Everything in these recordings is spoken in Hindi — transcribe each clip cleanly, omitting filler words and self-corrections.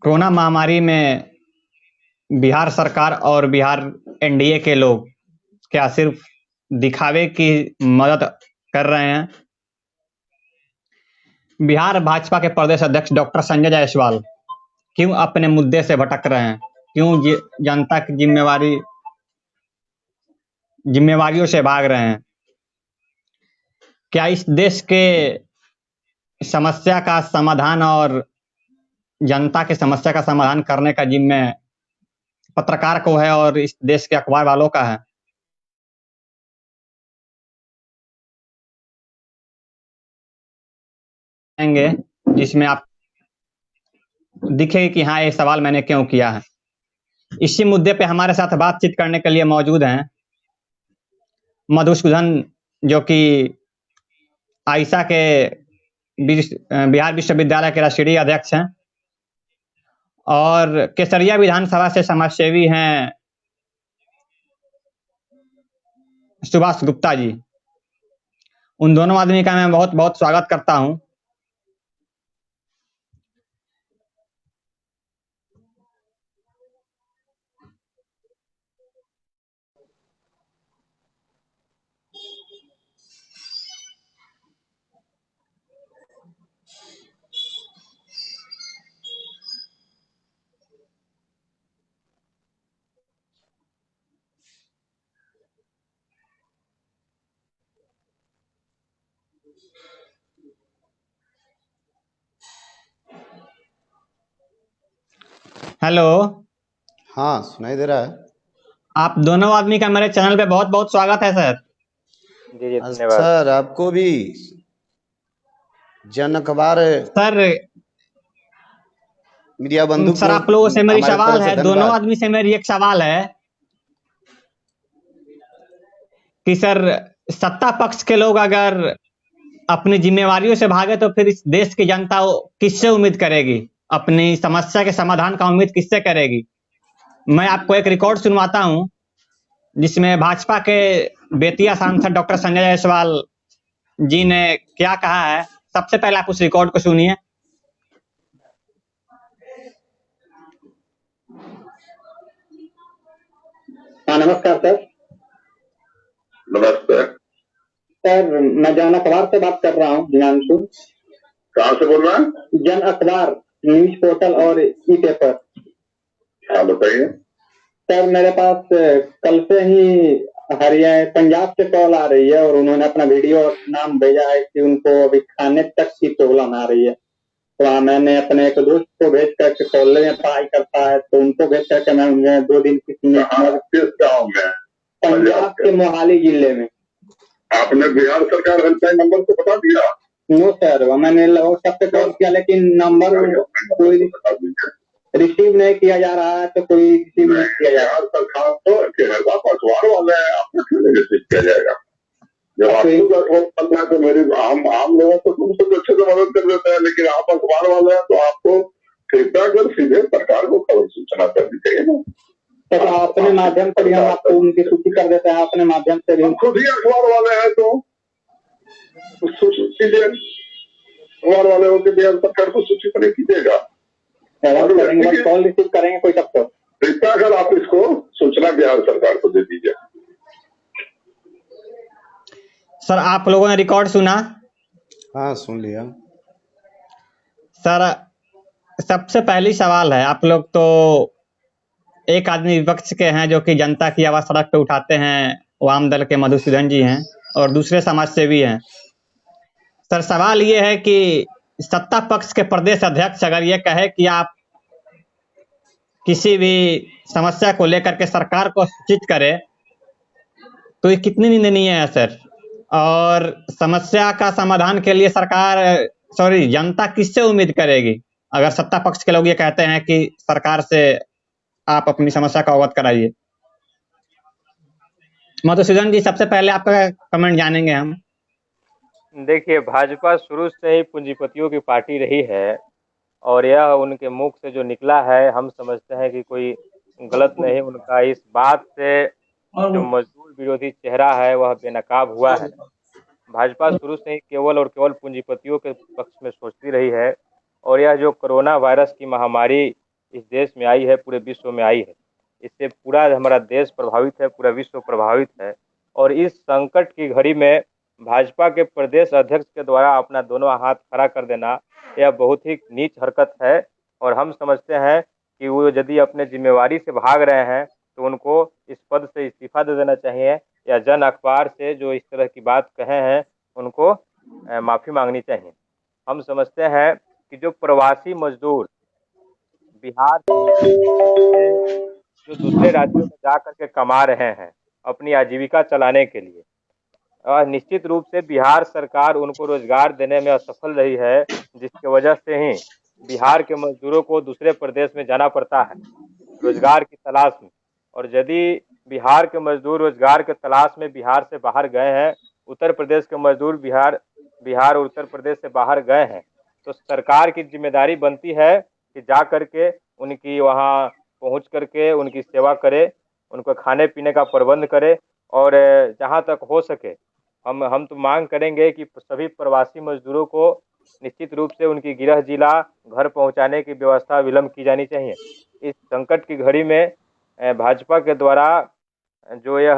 कोरोना महामारी में बिहार सरकार और बिहार एनडीए के लोग क्या सिर्फ दिखावे की मदद कर रहे हैं? बिहार भाजपा के प्रदेश अध्यक्ष डॉक्टर संजय जायसवाल क्यों अपने मुद्दे से भटक रहे हैं? क्यों जनता की जिम्मेवारियों से भाग रहे हैं? क्या इस देश के समस्या का समाधान और जनता की समस्या का समाधान करने का जिम्मे पत्रकार को है और इस देश के अखबार वालों का है? जिसमें आप दिखेगी कि हाँ, ये सवाल मैंने क्यों किया है। इसी मुद्दे पे हमारे साथ बातचीत करने के लिए मौजूद हैं मधुसूदन, जो कि आइसा के बिहार विश्वविद्यालय के राष्ट्रीय अध्यक्ष हैं, और केसरिया विधानसभा से समाजसेवी हैं सुभाष गुप्ता जी। उन दोनों आदमी का मैं बहुत बहुत स्वागत करता हूं। हेलो। हाँ, सुनाई दे रहा है। आप दोनों आदमी का मेरे चैनल पे बहुत बहुत स्वागत है सर। जी धन्यवाद सर, आपको भी जन अखबार सर मीडिया बंधु सर को आप लोगों से मेरी हमारे सवाल तरफ से है, दोनों धन्यवाद। आदमी से मेरी एक सवाल है कि सर, सत्ता पक्ष के लोग अगर अपनी जिम्मेवारियों से भागे तो फिर इस देश की जनता किससे उम्मीद करेगी? अपनी समस्या के समाधान का उम्मीद किससे करेगी? मैं आपको एक रिकॉर्ड सुनवाता हूं जिसमें भाजपा के बेतिया सांसद डॉक्टर संजय जायसवाल जी ने क्या कहा है। सबसे पहले आप उस रिकॉर्ड को सुनिए। नमस्कार सर। नमस्ते सर, मैं जन अखबार से बात कर रहा हूँ, हिमांशु। कहाँ से बोल रहे हैं? जन अखबार, न्यूज पोर्टल और ई पेपर। हाँ बताइए। सर, मेरे पास कल से ही हरियाणा पंजाब से कॉल आ रही है और उन्होंने अपना वीडियो और नाम भेजा है कि उनको अभी खाने तक की प्रॉब्लम आ रही है। तो मैंने अपने एक दोस्त को भेज करके कॉलेज में पढ़ाई करता है, तो उनको भेज करके मैं उन्हें 2 दिन की किस गाँव में? पंजाब के मोहाली जिले में। आपने बिहार सरकार हेल्पलाइन नंबर को बता दिया? नो सर, मैंने व्हाट्सएप पे कॉल किया लेकिन नंबर कोई बता दीजिए। रिसीव नहीं किया जा रहा है, तो कोई रिसीव नहीं किया जा रहा। बिहार सरकार तो पछवाड़ वाले हैं, आपको क्यों नहीं रिसीव किया जाएगा? जब आपको तो मेरे आम लोगों को तुमसे तो अच्छे से मदद कर देते हैं, लेकिन आप अखबार वाले हैं तो आपको कृपया कर सीधे सरकार को खबर सूचना कर दी चाहिए ना। तो अपने माध्यम से भी हम आपको उनकी सूची कर देते हैं, अपने माध्यम से भी। हम खुद ही अखबार वाले हैं तो सूचित कीजिए। अखबार वाले होकर बिहार सरकार को सूचित नहीं कीजिएगा। कॉल रिसीव करेंगे कोई तब तो कृपया कर आप इसको सूचना बिहार सरकार को दे दीजिए। सर, आप लोगों ने रिकॉर्ड सुना? हाँ, सुन लिया। सर, सबसे पहली सवाल है, आप लोग तो एक आदमी विपक्ष के हैं जो कि जनता की आवाज सड़क पे उठाते हैं, वाम दल के मधुसूदन जी हैं, और दूसरे समाज सेवी हैं। सर, सवाल ये है कि सत्ता पक्ष के प्रदेश अध्यक्ष अगर ये कहे कि आप किसी भी समस्या को लेकर के सरकार को सूचित करें, तो ये कितनी निंदनीय है सर? और समस्या का समाधान के लिए जनता किससे उम्मीद करेगी अगर सत्ता पक्ष के लोग ये कहते हैं कि सरकार से आप अपनी समस्या का अवगत कराइए? मधुसूदन जी, सबसे पहले आपका कमेंट जानेंगे हम। देखिए, भाजपा शुरू से ही पूंजीपतियों की पार्टी रही है और यह उनके मुख से जो निकला है, हम समझते हैं कि कोई गलत नहीं। उनका इस बात से जो मजदूर विरोधी चेहरा है वह बेनकाब हुआ है। भाजपा शुरू से ही केवल और केवल पूंजीपतियों के पक्ष में सोचती रही है और यह जो कोरोना वायरस की महामारी इस देश में आई है, पूरे विश्व में आई है। इससे पूरा हमारा देश प्रभावित है, पूरा विश्व प्रभावित है। और इस संकट की घड़ी में भाजपा के प्रदेश अध्यक्ष के द्वारा अपना दोनों हाथ खड़ा कर देना, यह बहुत ही नीच हरकत है। और हम समझते हैं कि वो यदि अपने जिम्मेवारी से भाग रहे हैं तो उनको इस पद से इस्तीफा दे देना चाहिए, या जन अखबार से जो इस तरह की बात कहे हैं उनको माफ़ी मांगनी चाहिए। हम समझते हैं कि जो प्रवासी मजदूर बिहार से जो दूसरे राज्यों में जा करके कमा रहे हैं अपनी आजीविका चलाने के लिए, और निश्चित रूप से बिहार सरकार उनको रोजगार देने में असफल रही है, जिसकी वजह से ही बिहार के मजदूरों को दूसरे प्रदेश में जाना पड़ता है रोजगार की तलाश में। और यदि बिहार के मजदूर रोजगार के तलाश में बिहार से बाहर गए हैं, उत्तर प्रदेश के मजदूर बिहार और उत्तर प्रदेश से बाहर गए हैं, तो सरकार की जिम्मेदारी बनती है कि जा करके उनकी वहाँ पहुँच करके उनकी सेवा करे, उनको खाने पीने का प्रबंध करे। और जहाँ तक हो सके हम तो मांग करेंगे कि सभी प्रवासी मजदूरों को निश्चित रूप से उनकी गृह जिला घर पहुंचाने की व्यवस्था विलंब की जानी चाहिए। इस संकट की घड़ी में भाजपा के द्वारा जो यह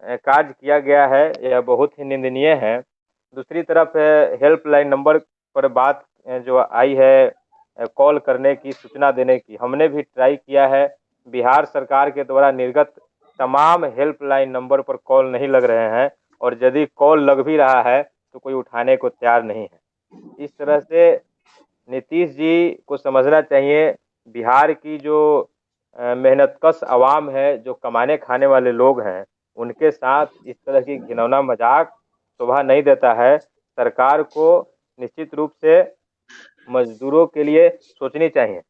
कार्य किया गया है यह बहुत ही निंदनीय है। दूसरी तरफ हेल्पलाइन नंबर पर बात जो आई है कॉल करने की, सूचना देने की, हमने भी ट्राई किया है। बिहार सरकार के द्वारा निर्गत तमाम हेल्पलाइन नंबर पर कॉल नहीं लग रहे हैं, और यदि कॉल लग भी रहा है तो कोई उठाने को तैयार नहीं है। इस तरह से नीतीश जी को समझना चाहिए, बिहार की जो मेहनतकश आवाम है, जो कमाने खाने वाले लोग हैं, उनके साथ इस तरह की घिनौना मजाक शोभा नहीं देता है। सरकार को निश्चित रूप से मजदूरों के लिए सोचनी चाहिए।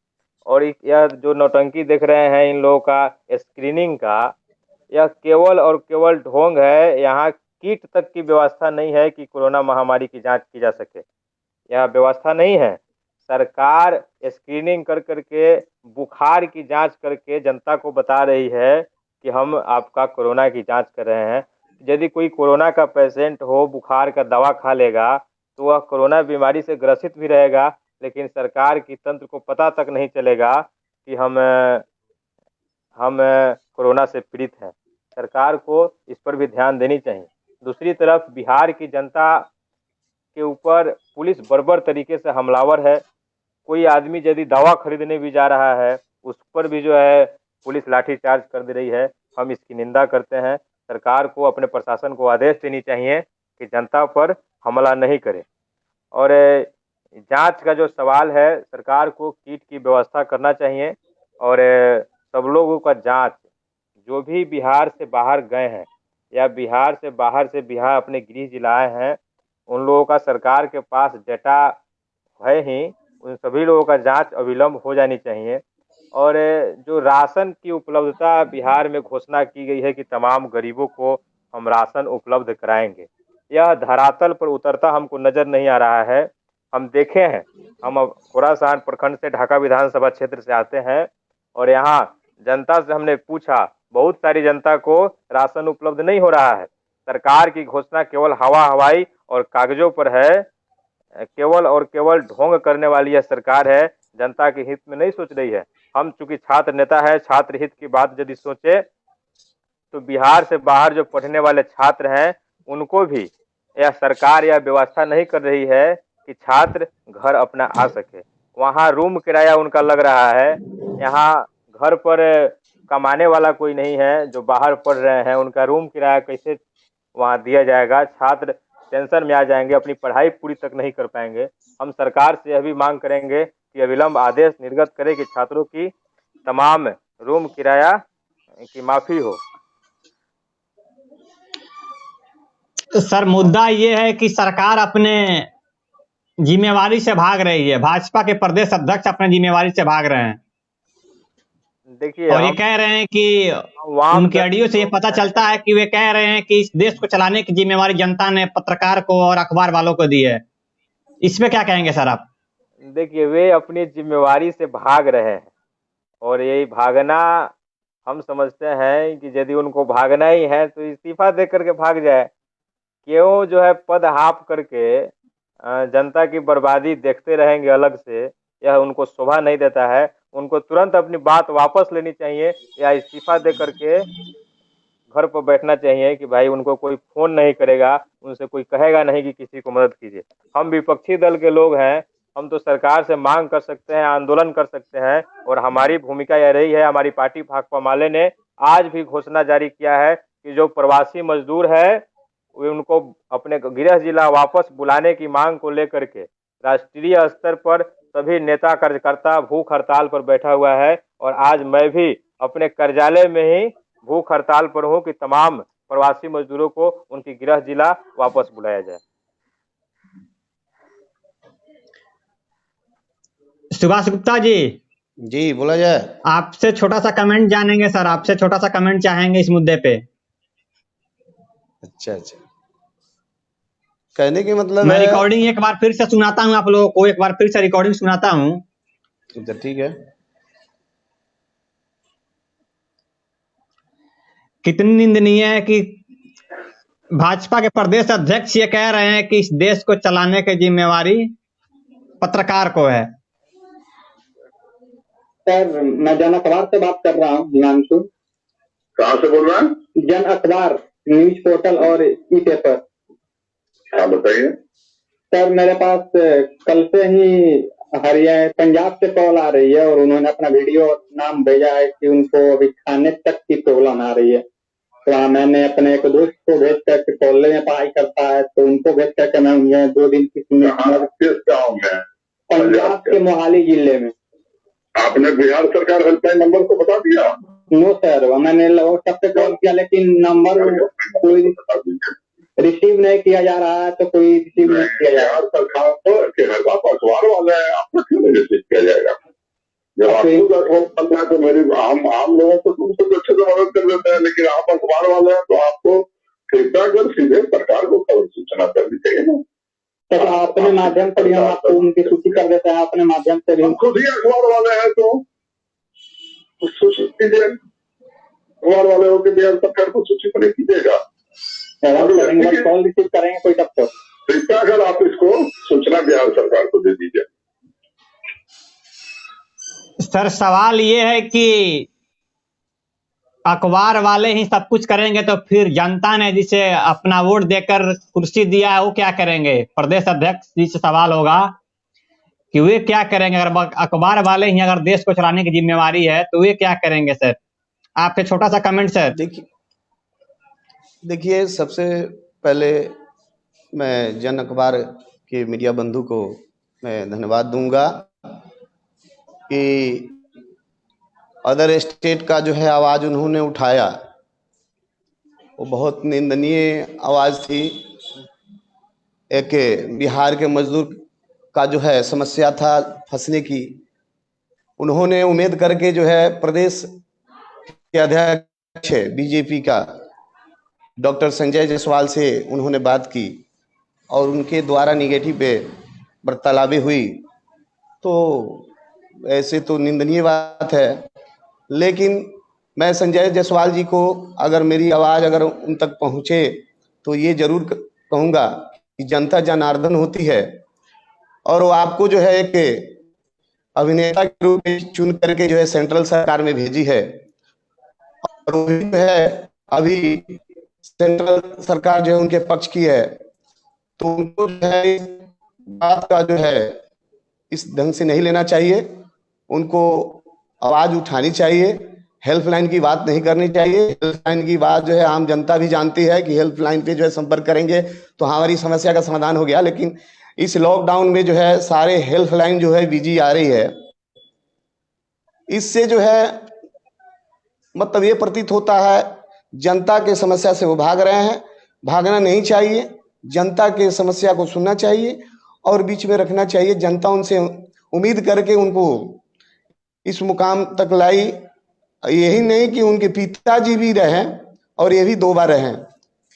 और यह जो नौटंकी देख रहे हैं इन लोगों का स्क्रीनिंग का, यह केवल और केवल ढोंग है। यहाँ किट तक की व्यवस्था नहीं है कि कोरोना महामारी की जांच की जा सके, यह व्यवस्था नहीं है। सरकार स्क्रीनिंग कर करके बुखार की जांच करके जनता को बता रही है कि हम आपका कोरोना की जांच कर रहे हैं। यदि कोई कोरोना का पेशेंट हो, बुखार का दवा खा लेगा तो वह कोरोना बीमारी से ग्रसित भी रहेगा, लेकिन सरकार की तंत्र को पता तक नहीं चलेगा कि हम कोरोना से पीड़ित हैं। सरकार को इस पर भी ध्यान देनी चाहिए। दूसरी तरफ बिहार की जनता के ऊपर पुलिस बर्बर तरीके से हमलावर है। कोई आदमी यदि दवा खरीदने भी जा रहा है उस पर भी जो है पुलिस लाठीचार्ज कर दे रही है। हम इसकी निंदा करते हैं। सरकार को, अपने प्रशासन को आदेश देनी चाहिए कि जनता पर हमला नहीं करे। और जांच का जो सवाल है, सरकार को किट की व्यवस्था करना चाहिए। और सब लोगों का जांच, जो भी बिहार से बाहर गए हैं या बिहार अपने गृह जिलाए हैं, उन लोगों का सरकार के पास डेटा है ही, उन सभी लोगों का जांच अविलंब हो जानी चाहिए। और जो राशन की उपलब्धता बिहार में घोषणा की गई है कि तमाम गरीबों को हम राशन उपलब्ध कराएंगे, यह धरातल पर उतरता हमको नजर नहीं आ रहा है। हम देखे हैं, हम अब खोरासान प्रखंड से ढाका विधानसभा क्षेत्र से आते हैं, और यहाँ जनता से हमने पूछा, बहुत सारी जनता को राशन उपलब्ध नहीं हो रहा है। सरकार की घोषणा केवल हवाई और कागजों पर है। केवल और केवल ढोंग करने वाली यह सरकार है, जनता के हित में नहीं सोच रही है। हम चूंकि छात्र नेता है, छात्र हित की बात यदि सोचे तो बिहार से बाहर जो पढ़ने वाले छात्र हैं उनको भी यह सरकार यह व्यवस्था नहीं कर रही है कि छात्र घर अपना आ सके। वहाँ रूम किराया उनका लग रहा है, यहाँ घर पर कमाने वाला कोई नहीं है। जो बाहर पढ़ रहे हैं उनका रूम किराया कैसे वहाँ दिया जाएगा? छात्र टेंशन में आ जाएंगे, अपनी पढ़ाई पूरी तक नहीं कर पाएंगे। हम सरकार से यह भी मांग करेंगे कि अविलंब आदेश निर्गत करे कि छात्रों की तमाम रूम किराया की माफी हो। सर, मुद्दा ये है कि सरकार अपने जिम्मेवारी से भाग रही है। भाजपा के प्रदेश अध्यक्ष अपने जिम्मेवारी से भाग रहे हैं। देखिए, और ये कह रहे हैं कि उनके ऑडियो से ये पता चलता है कि वे कह रहे हैं कि इस देश को चलाने की जिम्मेवारी जनता ने पत्रकार को और अखबार वालों को दी है। इसमें क्या कहेंगे सर आप? देखिए, वे अपनी जिम्मेवारी से भाग रहे हैं, और यही भागना हम समझते हैं कि यदि उनको भागना ही है तो इस्तीफा दे करके भाग जाए। क्यों जो है पद हाफ करके जनता की बर्बादी देखते रहेंगे अलग से, यह उनको शोभा नहीं देता है। उनको तुरंत अपनी बात वापस लेनी चाहिए या इस्तीफा दे करके घर पर बैठना चाहिए कि भाई उनको कोई फोन नहीं करेगा, उनसे कोई कहेगा नहीं कि किसी को मदद कीजिए। हम विपक्षी दल के लोग हैं, हम तो सरकार से मांग कर सकते हैं, आंदोलन कर सकते हैं, और हमारी भूमिका यह रही है। हमारी पार्टी भाकपा माले ने आज भी घोषणा जारी किया है कि जो प्रवासी मजदूर है वे उनको अपने गृह जिला वापस बुलाने की मांग को लेकर के राष्ट्रीय स्तर पर सभी नेता कार्यकर्ता भूख हड़ताल पर बैठा हुआ है। और आज मैं भी अपने कार्यालय में ही भूख हड़ताल पर हूं कि तमाम प्रवासी मजदूरों को उनकी गृह जिला वापस बुलाया जाए। सुभाष गुप्ता जी बोला जाए। आपसे छोटा सा कमेंट जानेंगे सर, आपसे छोटा सा कमेंट चाहेंगे इस मुद्दे पे। अच्छा अच्छा, कहने की मतलब मैं है। रिकॉर्डिंग एक बार फिर से सुनाता हूं, आप लोगों को एक बार फिर से रिकॉर्डिंग सुनाता हूं। अच्छा ठीक है। कितनी निंदनीय है कि भाजपा के प्रदेश अध्यक्ष ये कह रहे हैं कि इस देश को चलाने की जिम्मेवारी पत्रकार को है। सर मैं जन अखबार से बात कर रहा हूँ, हिमांशु। कहाँ से बोल रहे हैं? जन अखबार, न्यूज पोर्टल और ई पेपर। हाँ बताइए। सर मेरे पास कल से ही हरियाणा पंजाब से कॉल आ रही है और उन्होंने अपना वीडियो नाम भेजा है कि उनको अभी खाने तक की प्रॉब्लम आ रही है। तो मैंने अपने एक दोस्त को भेज करके, कॉलेज में पढ़ाई करता है, तो उनको भेज करके मैं उन्हें 2 दिन की किस गाँव में? पंजाब के मोहाली जिले में। आपने बिहार सरकार हेल्पलाइन नंबर को बता दिया? नो सर, मैंने व्हाट्सएप पे कॉल किया लेकिन नंबर कोई बता दीजिए। रिसीव नहीं किया जा रहा है, तो कोई रिसीव नहीं किया जा रहा। बिहार सरकार तो आप अखबार वाले हैं, आपको क्यों नहीं रिसीव किया जाएगा? जब आपको पता है तो मेरी आम लोगों को तुमसे तो अच्छे से मदद कर देते हैं, लेकिन आप अखबार वाले हैं तो आपको कृपया कर सीधे सरकार को खबर सूचना करनी चाहिए ना। तो अपने माध्यम से भी हम आपको उनकी सूची कर देते हैं, अपने माध्यम से भी। हम खुद ही अखबार वाले हैं तो सूचित कीजिए। अखबार वाले हो के बिहार सरकार को सूचित नहीं कीजिएगा। कॉल रिसीव करेंगे कोई तब तक। कृपया कर आप इसको सूचना बिहार सरकार को दे दीजिए। सर सवाल ये है कि अखबार वाले ही सब कुछ करेंगे तो फिर जनता ने जिसे अपना वोट देकर कुर्सी दिया है वो क्या करेंगे? प्रदेश अध्यक्ष जी से सवाल होगा कि वे क्या करेंगे अगर अखबार वाले ही अगर देश को चलाने की जिम्मेवारी है तो वे क्या करेंगे? सर आपसे छोटा सा कमेंट सर। देखिए सबसे पहले मैं जन अखबार के मीडिया बंधु को मैं धन्यवाद दूंगा कि अदर स्टेट का जो है आवाज़ उन्होंने उठाया, वो बहुत निंदनीय आवाज़ थी। एक बिहार के मजदूर का जो है समस्या था फंसने की, उन्होंने उम्मीद करके जो है प्रदेश के अध्यक्ष बीजेपी का डॉक्टर संजय जायसवाल से उन्होंने बात की और उनके द्वारा निगेटिव पे वार्तालाप हुई। तो ऐसे तो निंदनीय बात है, लेकिन मैं संजय जायसवाल जी को अगर मेरी आवाज़ अगर उन तक पहुँचे तो ये जरूर कहूँगा कि जनता जनार्दन होती है और वो आपको जो है एक अभिनेता के रूप में चुन करके जो है सेंट्रल सरकार में भेजी है और वो जो है अभी सेंट्रल सरकार जो है उनके पक्ष की है। तो उनको जो है बात का जो है इस ढंग से नहीं लेना चाहिए, उनको आवाज़ उठानी चाहिए, हेल्पलाइन की बात नहीं करनी चाहिए। हेल्पलाइन की बात जो है आम जनता भी जानती है कि हेल्पलाइन पे जो है संपर्क करेंगे तो हमारी समस्या का समाधान हो गया, लेकिन इस लॉकडाउन में जो है सारे हेल्पलाइन जो है बिजी आ रही है। इससे जो है मतलब ये प्रतीत होता है जनता के समस्या से वो भाग रहे हैं। भागना नहीं चाहिए, जनता के समस्या को सुनना चाहिए और बीच में रखना चाहिए। जनता उनसे उम्मीद करके उनको इस मुकाम तक लाई, यही नहीं कि उनके पिताजी भी रहें और ये भी 2 बार रहें।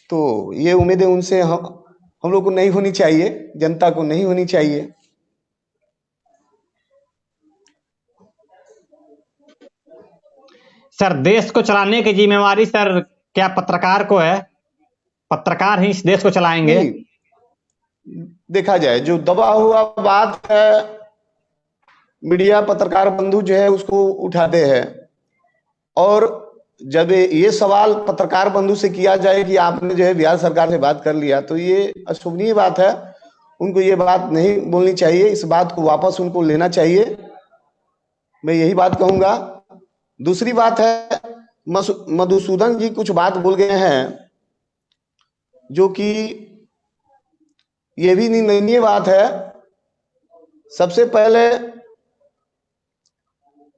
तो ये उम्मीदें उनसे हम लोग को नहीं होनी चाहिए, जनता को नहीं होनी चाहिए। सर देश को चलाने की जिम्मेवारी सर क्या पत्रकार को है? पत्रकार ही इस देश को चलाएंगे? देखा जाए जो दबा हुआ बात है, मीडिया पत्रकार बंधु जो है उसको उठाते हैं। और जब ये सवाल पत्रकार बंधु से किया जाए कि आपने जो है बिहार सरकार से बात कर लिया, तो ये अशोभनीय बात है। उनको ये बात नहीं बोलनी चाहिए, इस बात को वापस उनको लेना चाहिए, मैं यही बात कहूंगा। दूसरी बात है, मधुसूदन जी कुछ बात बोल गए हैं जो कि ये भी निंदनीय बात है। सबसे पहले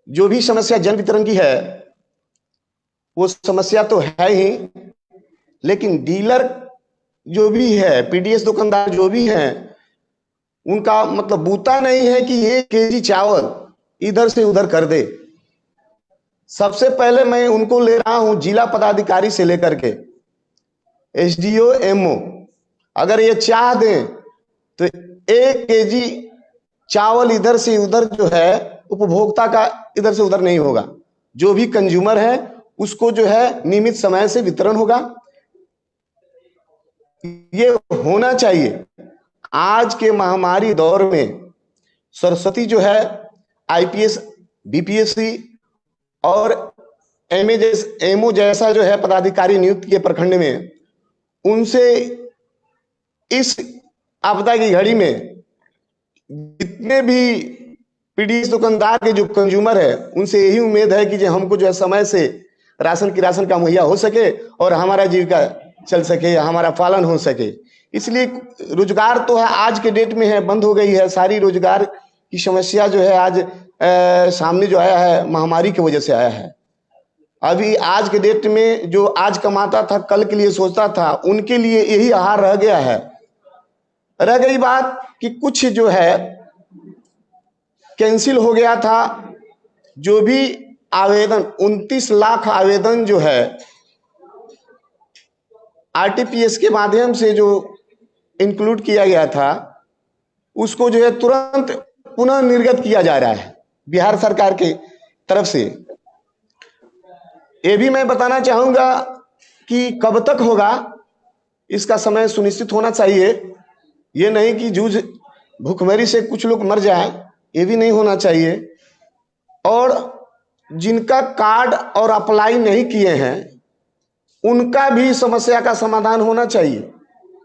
जो भी समस्या जन वितरण की है वो समस्या तो है ही, लेकिन डीलर जो भी है, पीडीएस दुकानदार जो भी हैं, उनका मतलब बूता नहीं है कि 1 केजी चावल इधर से उधर कर दे। सबसे पहले मैं उनको ले रहा हूं, जिला पदाधिकारी से लेकर के एसडीओ, एमओ, अगर ये चाह दें तो 1 केजी चावल इधर से उधर जो है उपभोक्ता का इधर से उधर नहीं होगा। जो भी कंज्यूमर है उसको जो है नियमित समय से वितरण होगा, ये होना चाहिए। आज के महामारी दौर में सरस्वती जो है आईपीएस, बीपीएससी और एमओ जैसा जो है पदाधिकारी नियुक्त किए प्रखंड में, उनसे इस आपदा की घड़ी में जितने भी पीडीएस दुकानदार के जो कंज्यूमर है उनसे यही उम्मीद है कि जो हमको जो है समय से राशन का मुहैया हो सके और हमारा जीविका चल सके, हमारा पालन हो सके। इसलिए रोजगार तो है आज के डेट में है, बंद हो गई है सारी रोजगार की समस्या जो है आज सामने जो आया है महामारी की वजह से आया है। अभी आज के डेट में जो आज कमाता था कल के लिए सोचता था, उनके लिए यही आहार रह गया है। रह गई बात कि कुछ जो है कैंसिल हो गया था, जो भी आवेदन 29 लाख आवेदन जो है आरटीपीएस के माध्यम से जो इंक्लूड किया गया था, उसको जो है तुरंत पुनः निर्गत किया जा रहा है बिहार सरकार के तरफ से। ये भी मैं बताना चाहूंगा कि कब तक होगा इसका समय सुनिश्चित होना चाहिए। ये नहीं कि जूझ भूखमरी से कुछ लोग मर जाएं, ये भी नहीं होना चाहिए। और जिनका कार्ड और अप्लाई नहीं किए हैं उनका भी समस्या का समाधान होना चाहिए।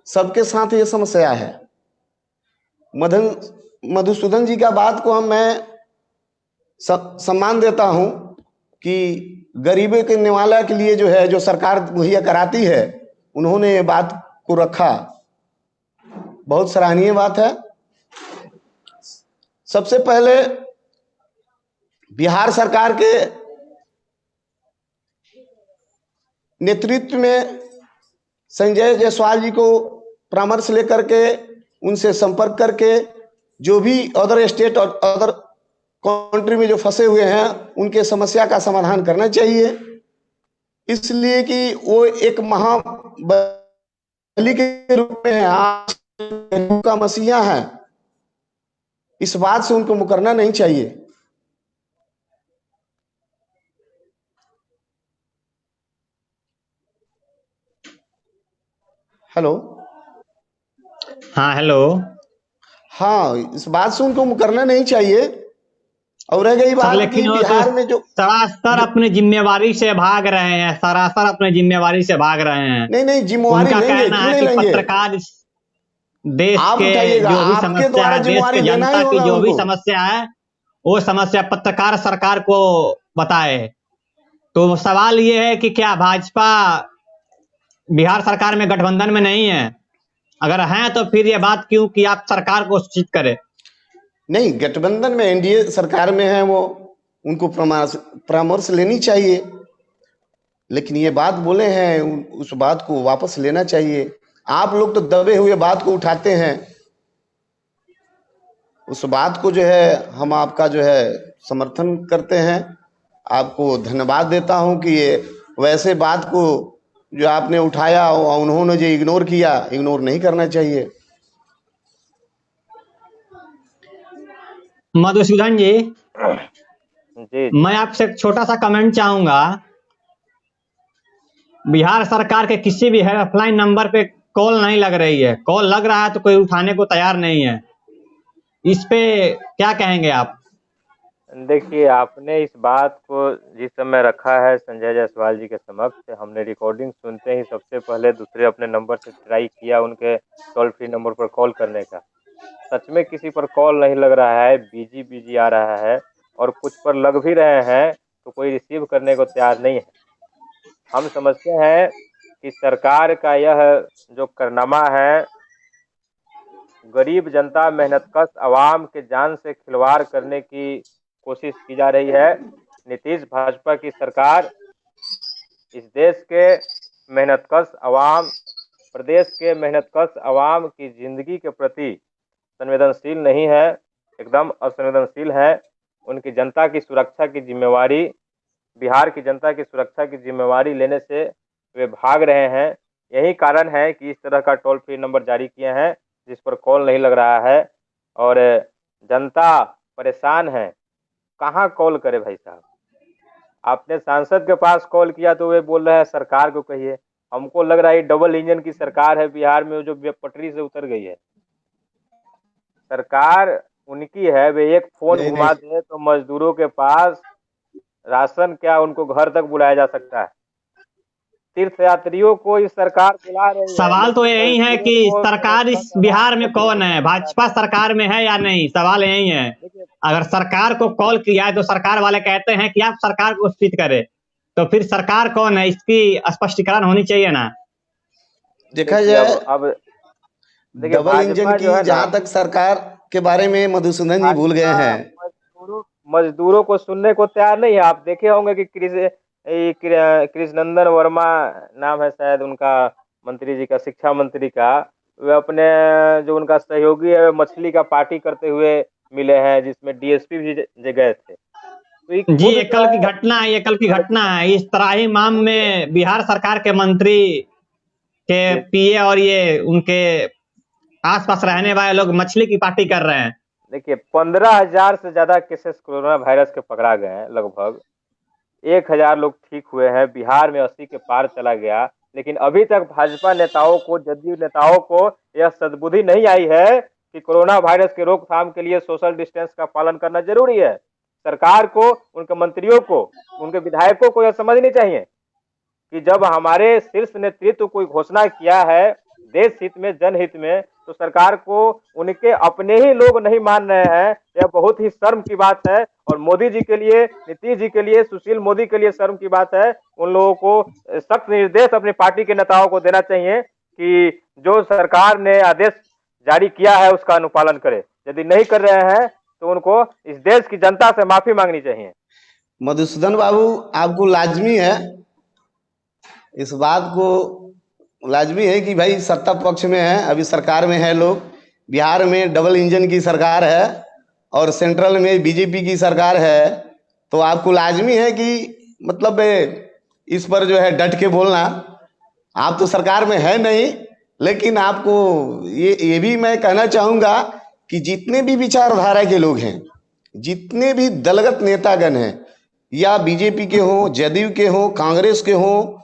सबके साथ ये समस्या है। मधुसूदन जी का बात को मैं सम्मान देता हूं कि गरीबों के निवाला के लिए जो है जो सरकार मुहैया कराती है, उन्होंने ये बात को रखा, बहुत सराहनीय बात है। सबसे पहले बिहार सरकार के नेतृत्व में संजय जायसवाल जी को परामर्श लेकर के उनसे संपर्क करके जो भी अदर स्टेट और अदर कंट्री में जो फंसे हुए हैं उनके समस्या का समाधान करना चाहिए। इसलिए कि वो एक महाबली के रूप में है, आज का मसीहा है, इस बात से उनको मुकरना नहीं चाहिए। हेलो, हाँ हेलो, हाँ, इस बात से उनको मुकरना नहीं चाहिए। और रह गई बात कि बिहार में जो सरासर अपनी जिम्मेवारी से भाग रहे हैं, सरासर अपनी जिम्मेवारी से भाग रहे हैं। नहीं, जिम्मेवारी उनका लेंगे, कहना क्यों है नहीं कि लेंगे? पत्रकार देश आप के उठाइएगा, जो भी आपके समस्या द्वारा है, देश जिम्मेवारी के लेना ही जनता की होगा जो भी उनको। समस्या है वो समस्या पत्रकार सरकार को बताए। तो सवाल ये है कि क्या भाजपा बिहार सरकार में गठबंधन में नहीं है? अगर हैं तो फिर ये बात क्यों कि आप सरकार को सूचित करें? नहीं, गठबंधन में एनडीए सरकार में है, वो उनको परामर्श लेनी चाहिए। लेकिन ये बात बोले हैं, उस बात को वापस लेना चाहिए। आप लोग तो दबे हुए बात को उठाते हैं, उस बात को जो है हम आपका जो है समर्थन करते हैं। आपको धन्यवाद देता हूं कि ये वैसे बात को जो आपने उठाया और उन्होंने जो इग्नोर किया, इग्नोर नहीं करना चाहिए। मधुसूदन जी, जी मैं आपसे एक छोटा सा कमेंट चाहूंगा। बिहार सरकार के किसी भी हेल्पलाइन नंबर पे कॉल नहीं लग रही है, कॉल लग रहा है तो कोई उठाने को तैयार नहीं है। इस पे क्या कहेंगे आप? देखिए, आपने इस बात को जिस समय रखा है संजय जायसवाल जी के समक्ष, हमने रिकॉर्डिंग सुनते ही सबसे पहले दूसरे अपने नंबर से ट्राई किया उनके टोल फ्री नंबर पर कॉल करने का। सच में किसी पर कॉल नहीं लग रहा है, बिजी बिजी आ रहा है, और कुछ पर लग भी रहे हैं तो कोई रिसीव करने को तैयार नहीं है। हम समझते हैं कि सरकार का यह जो कारनामा है, गरीब जनता, मेहनतकश आवाम के जान से खिलवाड़ करने की कोशिश की जा रही है। नीतीश भाजपा की सरकार इस देश के मेहनतकश आवाम, प्रदेश के मेहनतकश आवाम की जिंदगी के प्रति संवेदनशील नहीं है, एकदम असंवेदनशील है। उनकी जनता की सुरक्षा की जिम्मेवारी, बिहार की जनता की सुरक्षा की जिम्मेवारी लेने से वे भाग रहे हैं। यही कारण है कि इस तरह का टोल फ्री नंबर जारी किए हैं जिस पर कॉल नहीं लग रहा है, और जनता परेशान है। कहाँ कॉल करे भाई साहब? आपने सांसद के पास कॉल किया तो वे बोल रहे हैं सरकार को कहिए। हमको लग रहा है डबल इंजन की सरकार है बिहार में, जो पटरी से उतर गई है। सरकार उनकी है, वे एक फोन नहीं घुमा नहीं दे तो मजदूरों के पास राशन क्या उनको घर तक बुलाया जा सकता है। तीर्थ यात्रियों को इस सरकार बुला रही है, सवाल तो लेकिन यही है मजदूरों कि को सरकार इस मेहनतकश आवाम बिहार में को कौन बिल्कुल है, नहीं बुला भाजपा रही है। सरकार में है या नहीं, सवाल यही है। देखिए, अगर सरकार को कॉल किया है तो सरकार वाले कहते हैं कि आप सरकार को स्पीच करें, तो फिर सरकार कौन है इसकी स्पष्टीकरण होनी चाहिए ना। देखा देखिए जाए अब देखिए डबल इंजन भाजपा की जो है ना, जहां तक सरकार के बारे में मधुसूदन जी भूल गए भाजपा हैं। मजदूरों को सुनने को तैयार नहीं है। आप देखे होंगे कि कृष्णनंदन वर्मा नाम है शायद उनका, मंत्री जी का, शिक्षा मंत्री का, वे अपने जो उनका सहयोगी है मछली का पार्टी करते हुए मिले हैं, जिसमें डीएसपी भी गए थे। तो ये जी, खुद ये जो कल की है घटना है, ये कल की घटना भाजपा है। इस तराही माम खुद में बिहार सरकार के मंत्री के जी, पीए और ये उनके आसपास रहने वाले लोग मछली की पार्टी कर रहे हैं। देखिए 15,000 से ज्यादा केसेस कोरोना वायरस के पकड़ा गए हैं, लगभग 1,000 लोग ठीक हुए हैं, बिहार में 80 के पार चला गया। लेकिन अभी तक भाजपा नेताओं को, जदयू नेताओं को यह सद्बुद्धि नहीं आई है कि कोरोना वायरस के रोकथाम के लिए सोशल डिस्टेंस का पालन करना जरूरी है। सरकार को, उनके मंत्रियों को, उनके विधायकों को यह समझनी चाहिए कि जब हमारे शीर्ष नेतृत्व कोई घोषणा किया है देश हित में, जनहित में, तो सरकार को उनके अपने ही लोग नहीं मान रहे हैं, यह बहुत ही शर्म की बात है। और मोदी जी के लिए, नीतीश जी के लिए, सुशील मोदी के लिए शर्म की बात है। उन लोगों को सख्त निर्देश अपनी पार्टी के नेताओं को देना चाहिए कि जो सरकार ने आदेश जारी किया है उसका अनुपालन करे। यदि नहीं कर रहे हैं तो उनको इस देश की जनता से माफी मांगनी चाहिए। मधुसूदन बाबू, आपको लाजमी है, इस बात को लाजमी है कि भाई सत्ता पक्ष में है, अभी सरकार में है लोग। बिहार में डबल इंजन की सरकार है और सेंट्रल में बीजेपी की सरकार है, तो आपको लाजमी है कि मतलब इस पर जो है डट के बोलना। आप तो सरकार में है नहीं, लेकिन आपको ये भी मैं कहना चाहूँगा कि जितने भी विचारधारा के लोग हैं, जितने भी दलगत नेतागण हैं, या बीजेपी के हों, जदयू के हों, कांग्रेस के हों,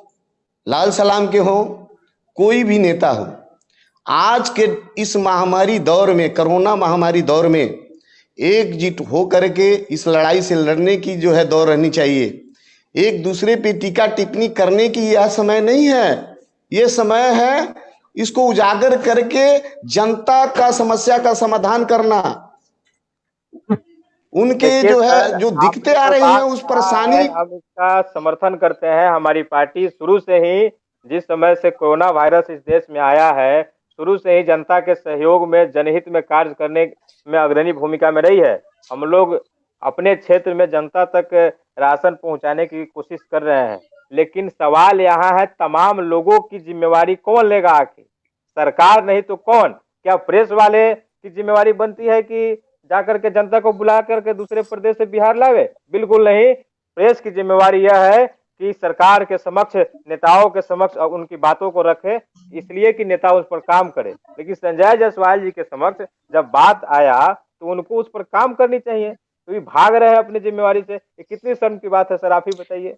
लाल सलाम के हों, कोई भी नेता हो, आज के इस महामारी दौर में, कोरोना महामारी दौर में एकजुट हो करके इस लड़ाई से लड़ने की जो है दौर रहनी चाहिए। एक दूसरे पे टीका टिप्पणी करने की यह समय नहीं है, ये समय है इसको उजागर करके जनता का समस्या का समाधान करना। उनके देखिए जो है सर, जो दिक्कतें आपने आ जो रही हैं बात उस कहा है परेशानी। हम इसका समर्थन करते हैं। हमारी पार्टी शुरू से ही, जिस समय से कोरोना वायरस इस देश में आया है, शुरू से ही जनता के सहयोग में, जनहित में कार्य करने में अग्रणी भूमिका में रही है। हम लोग अपने क्षेत्र में जनता तक राशन पहुंचाने की कोशिश कर रहे हैं, लेकिन सवाल यहाँ है तमाम लोगों की जिम्मेवारी कौन लेगा आखिर? सरकार नहीं तो कौन? क्या प्रेस वाले की जिम्मेवारी बनती है कि जाकर के जनता को बुला करके दूसरे प्रदेश से बिहार लावे? बिल्कुल नहीं। प्रेस की जिम्मेवारी यह है कि सरकार के समक्ष, नेताओं के समक्ष उनकी बातों को रखे, इसलिए कि नेता उस पर काम करे। लेकिन संजय जायसवाल जी के समक्ष जब बात आया तो उनको उस पर काम करनी चाहिए, तो ये भाग रहे हैं अपनी जिम्मेवारी से। ये कितनी शर्म की बात है सर, आप ही बताइए।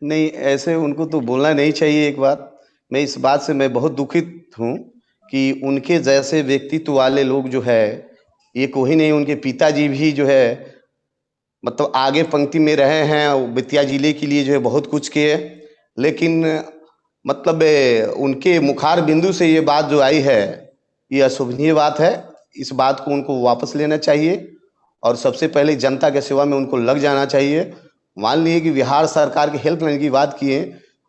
नहीं, ऐसे उनको तो बोलना नहीं चाहिए। एक बात मैं इस बात से मैं बहुत दुखित हूँ कि उनके जैसे व्यक्तित्व वाले लोग जो है, ये कोई नहीं, उनके पिताजी भी जो है मतलब आगे पंक्ति में रहे हैं, बेतिया जिले के लिए जो है बहुत कुछ किए, लेकिन मतलब उनके मुखार बिंदु से ये बात जो आई है ये अशोभनीय बात है। इस बात को उनको वापस लेना चाहिए और सबसे पहले जनता के सेवा में उनको लग जाना चाहिए। मान लिए कि बिहार सरकार के हेल्पलाइन की बात किए,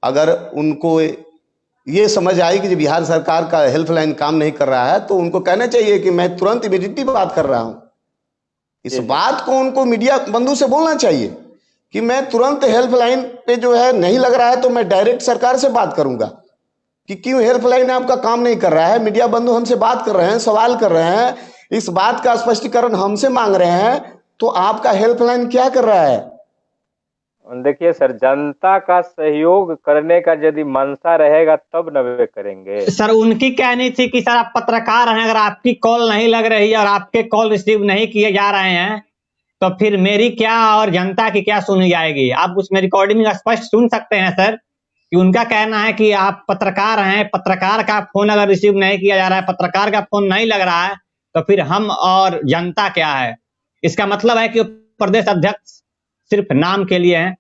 अगर उनको ये समझ आई कि बिहार सरकार का हेल्पलाइन काम नहीं कर रहा है तो उनको कहना चाहिए कि मैं तुरंत इमीडिएटली बात कर रहा हूँ। इस बात को उनको मीडिया बंधु से बोलना चाहिए कि मैं तुरंत हेल्पलाइन पे जो है नहीं लग रहा है तो मैं डायरेक्ट सरकार से बात करूंगा कि क्यों हेल्पलाइन आपका काम नहीं कर रहा है। मीडिया बंधु हमसे बात कर रहे हैं, सवाल कर रहे हैं, इस बात का स्पष्टीकरण हमसे मांग रहे हैं, तो आपका हेल्पलाइन क्या कर रहा है? देखिए सर, जनता का सहयोग करने का यदि मंशा रहेगा तब न वे करेंगे। सर उनकी कहनी थी कि सर आप पत्रकार हैं, अगर आपकी कॉल नहीं लग रही है और आपके कॉल रिसीव नहीं किए जा रहे हैं तो फिर मेरी क्या और जनता की क्या सुनी जाएगी। आप उसमें रिकॉर्डिंग में स्पष्ट सुन सकते हैं सर कि उनका कहना है कि आप पत्रकार हैं, पत्रकार का फोन अगर रिसीव नहीं किया जा रहा है, पत्रकार का फोन नहीं लग रहा है तो फिर हम और जनता क्या है। इसका मतलब है कि प्रदेश अध्यक्ष सिर्फ नाम के लिए हैं,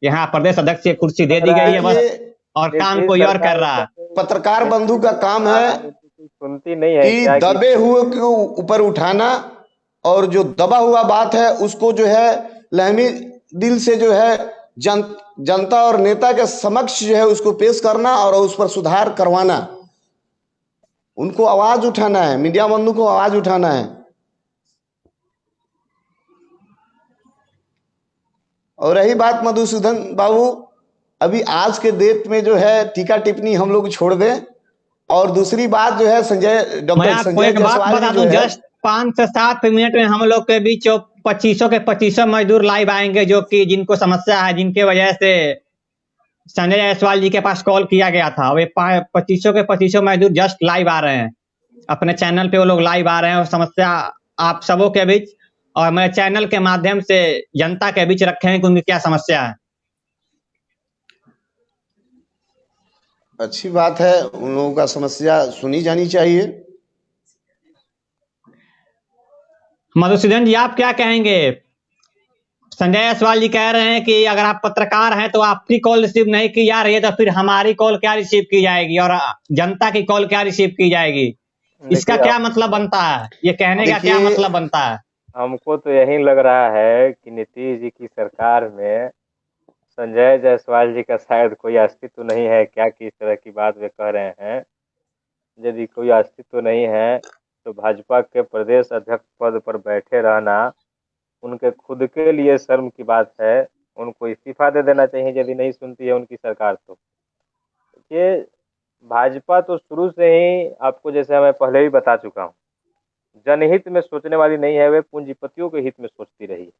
यहाँ प्रदेश अध्यक्ष की कुर्सी दे दी गई है बस, और काम कोई और कर रहा है। पत्रकार बंधु का काम है सुनती नहीं है कि दबे हुए के ऊपर उठाना और जो दबा हुआ बात है उसको जो है लहमी दिल से जो है जनता और नेता के समक्ष जो है उसको पेश करना और उस पर सुधार करवाना। उनको आवाज उठाना है, मीडिया बंधु को आवाज उठाना है। और रही बात मधुसूदन बाबू, अभी आज के डेट में जो है टीका टिप्पणी हम लोग छोड़ दें, और दूसरी बात जो है संजय डॉक्टर संजय जायसवाल जी जस्ट 5 से 7 मिनट में हम लोग के बीच 2500 के 2500 मजदूर लाइव आएंगे, जो कि जिनको समस्या है, जिनके वजह से संजय जायसवाल जी के पास कॉल किया गया था। वे 2500 के 2500 मजदूर जस्ट लाइव आ रहे हैं, अपने चैनल पे वो लोग लाइव आ रहे हैं और समस्या आप सबों के बीच और मेरे चैनल के माध्यम से जनता के बीच रखेंगे कि उनकी क्या समस्या है। अच्छी बात है, उन लोगों का समस्या सुनी जानी चाहिए। मधुसूदन जी आप क्या कहेंगे? संजय जायसवाल जी कह रहे हैं कि अगर आप पत्रकार हैं तो आपकी कॉल रिसीव नहीं की जा रही है तो फिर हमारी कॉल क्या रिसीव की जाएगी और जनता की कॉल क्या रिसीव की जाएगी। इसका क्या मतलब बनता है, ये कहने का क्या मतलब बनता है? हमको तो यही लग रहा है कि नीतीश जी की सरकार में संजय जायसवाल जी का शायद कोई अस्तित्व नहीं है क्या, कि इस तरह की बात वे कह रहे हैं। यदि कोई अस्तित्व नहीं है तो भाजपा के प्रदेश अध्यक्ष पद पर बैठे रहना उनके खुद के लिए शर्म की बात है। उनको इस्तीफा दे देना चाहिए यदि नहीं सुनती है उनकी सरकार। तो ये भाजपा तो शुरू से ही, आपको जैसे मैं पहले भी बता चुका हूँ, जनहित में सोचने वाली नहीं है, वे पूंजीपतियों के हित में सोचती रही है,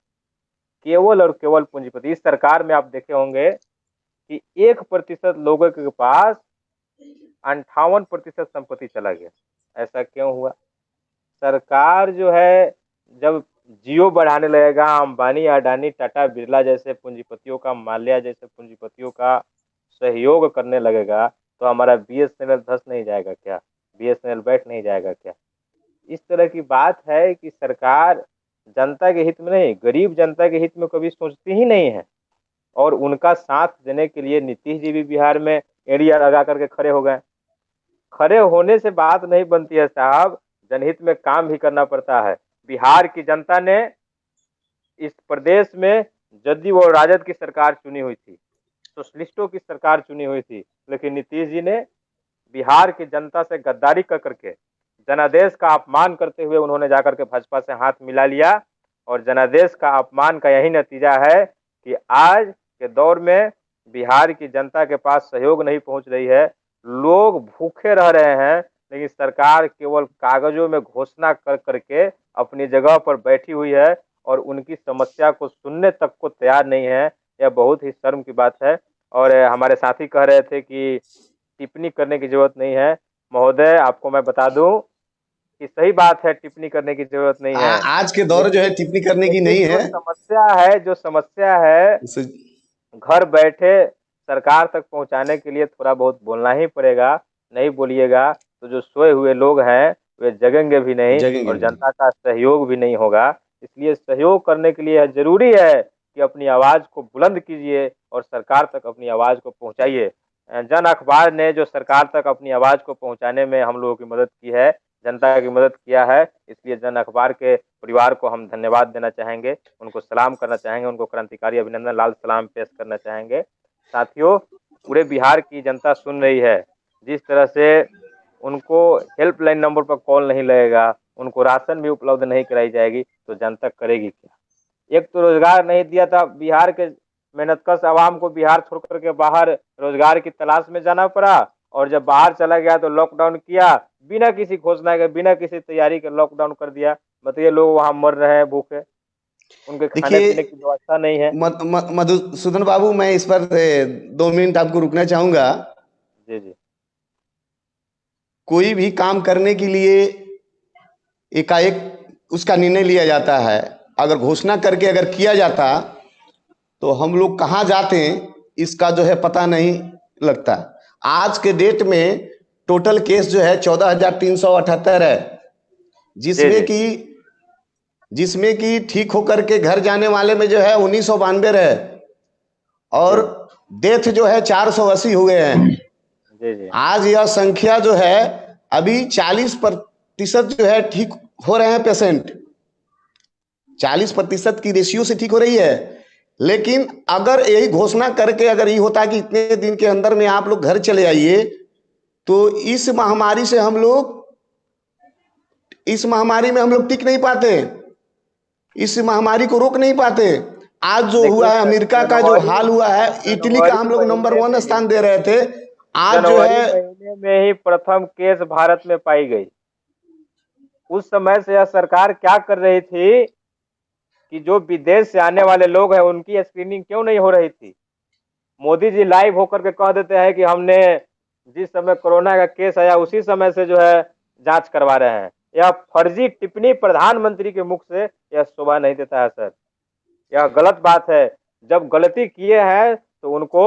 केवल और केवल पूंजीपति। इस सरकार में आप देखे होंगे कि 1% लोगों के पास 58% संपत्ति चला गया। ऐसा क्यों हुआ? सरकार जो है जब जियो बढ़ाने लगेगा, अंबानी, अडानी, टाटा, बिरला जैसे पूंजीपतियों का, माल्या जैसे पूंजीपतियों का सहयोग करने लगेगा तो हमारा बीएसएनएल धस नहीं जाएगा क्या? बीएसएनएल बैठ नहीं जाएगा क्या? इस तरह की बात है कि सरकार जनता के हित में नहीं, गरीब जनता के हित में कभी सोचती ही नहीं है। और उनका साथ देने के लिए नीतीश जी भी बिहार में एड़िया लगा करके खड़े हो गए। खड़े होने से बात नहीं बनती है साहब, जनहित में काम भी करना पड़ता है। बिहार की जनता ने इस प्रदेश में जदयू और राजद की सरकार चुनी हुई थी, सोशलिस्टों की सरकार चुनी हुई थी, लेकिन नीतीश जी ने बिहार की जनता से गद्दारी कर करके जनादेश का अपमान करते हुए उन्होंने जाकर के भाजपा से हाथ मिला लिया। और जनादेश का अपमान का यही नतीजा है कि आज के दौर में बिहार की जनता के पास सहयोग नहीं पहुंच रही है, लोग भूखे रह रहे हैं, लेकिन सरकार केवल कागजों में घोषणा कर करके अपनी जगह पर बैठी हुई है और उनकी समस्या को सुनने तक को तैयार नहीं है। यह बहुत ही शर्म की बात है। और हमारे साथी कह रहे थे कि टिप्पणी करने की जरूरत नहीं है। महोदय, आपको मैं बता दूं कि सही बात है, टिप्पणी करने की जरूरत नहीं है। आज के दौर जो है टिप्पणी करने की नहीं है। जो समस्या है घर बैठे सरकार तक पहुंचाने के लिए थोड़ा बहुत बोलना ही पड़ेगा। नहीं बोलिएगा तो जो सोए हुए लोग हैं वे जगेंगे भी नहीं और जनता का सहयोग भी नहीं होगा। इसलिए सहयोग करने के लिए जरूरी है कि अपनी आवाज को बुलंद कीजिए और सरकार तक अपनी आवाज को पहुंचाइए। जन अखबार ने जो सरकार तक अपनी आवाज को पहुंचाने में हम लोगों की मदद की है, जनता की मदद किया है, इसलिए जन अखबार के परिवार को हम धन्यवाद देना चाहेंगे, उनको सलाम करना चाहेंगे, उनको क्रांतिकारी अभिनंदन लाल सलाम पेश करना चाहेंगे। साथियों, पूरे बिहार की जनता सुन रही है, जिस तरह से उनको हेल्पलाइन नंबर पर कॉल नहीं लगेगा, उनको राशन भी उपलब्ध नहीं कराई जाएगी, तो जनता करेगी क्या? एक तो रोजगार नहीं दिया था, बिहार के मेहनतकश आवाम को बिहार छोड़ करके बाहर रोजगार की तलाश में जाना पड़ा, और जब बाहर चला गया तो लॉकडाउन किया, बिना किसी घोषणा के, बिना किसी तैयारी के लॉकडाउन कर दिया। बताइए, लोग वहां मर रहे हैं भूखे, उनके खाने पीने की व्यवस्था नहीं है। मधुसूदन बाबू, मैं इस पर 2 मिनट आपको रुकना चाहूंगा। जी जी। कोई भी काम करने के लिए एकाएक उसका निर्णय लिया जाता है, अगर घोषणा करके अगर किया जाता तो हम लोग कहाँ जाते इसका जो है पता नहीं लगता। आज के डेट में टोटल केस जो है 14,378 है, जिसमें कि ठीक होकर के घर जाने वाले में जो है 1992 है, और डेथ जो है 480 हुए हैं। जी जी। आज यह संख्या जो है अभी 40% जो है ठीक हो रहे हैं पेशेंट, 40% की रेशियो से ठीक हो रही है। लेकिन अगर यही घोषणा करके अगर ये होता कि इतने दिन के अंदर में आप लोग घर चले आइए, तो इस महामारी में हम लोग टिक नहीं पाते, इस महामारी को रोक नहीं पाते। आज जो हुआ है, अमेरिका का जो हाल हुआ है, इटली का हम लोग नंबर 1 स्थान दे रहे थे, आज जो है महीने में ही प्रथम केस भारत में पाई गई। उस समय से यह सरकार क्या कर रही थी कि जो विदेश से आने वाले लोग हैं उनकी स्क्रीनिंग क्यों नहीं हो रही थी? मोदी जी लाइव होकर के कह देते हैं कि हमने जिस समय कोरोना का केस आया उसी समय से जो है जांच करवा रहे हैं। यह फर्जी टिप्पणी प्रधानमंत्री के मुख से यह शोभा नहीं देता है सर, यह गलत बात है। जब गलती किए हैं तो उनको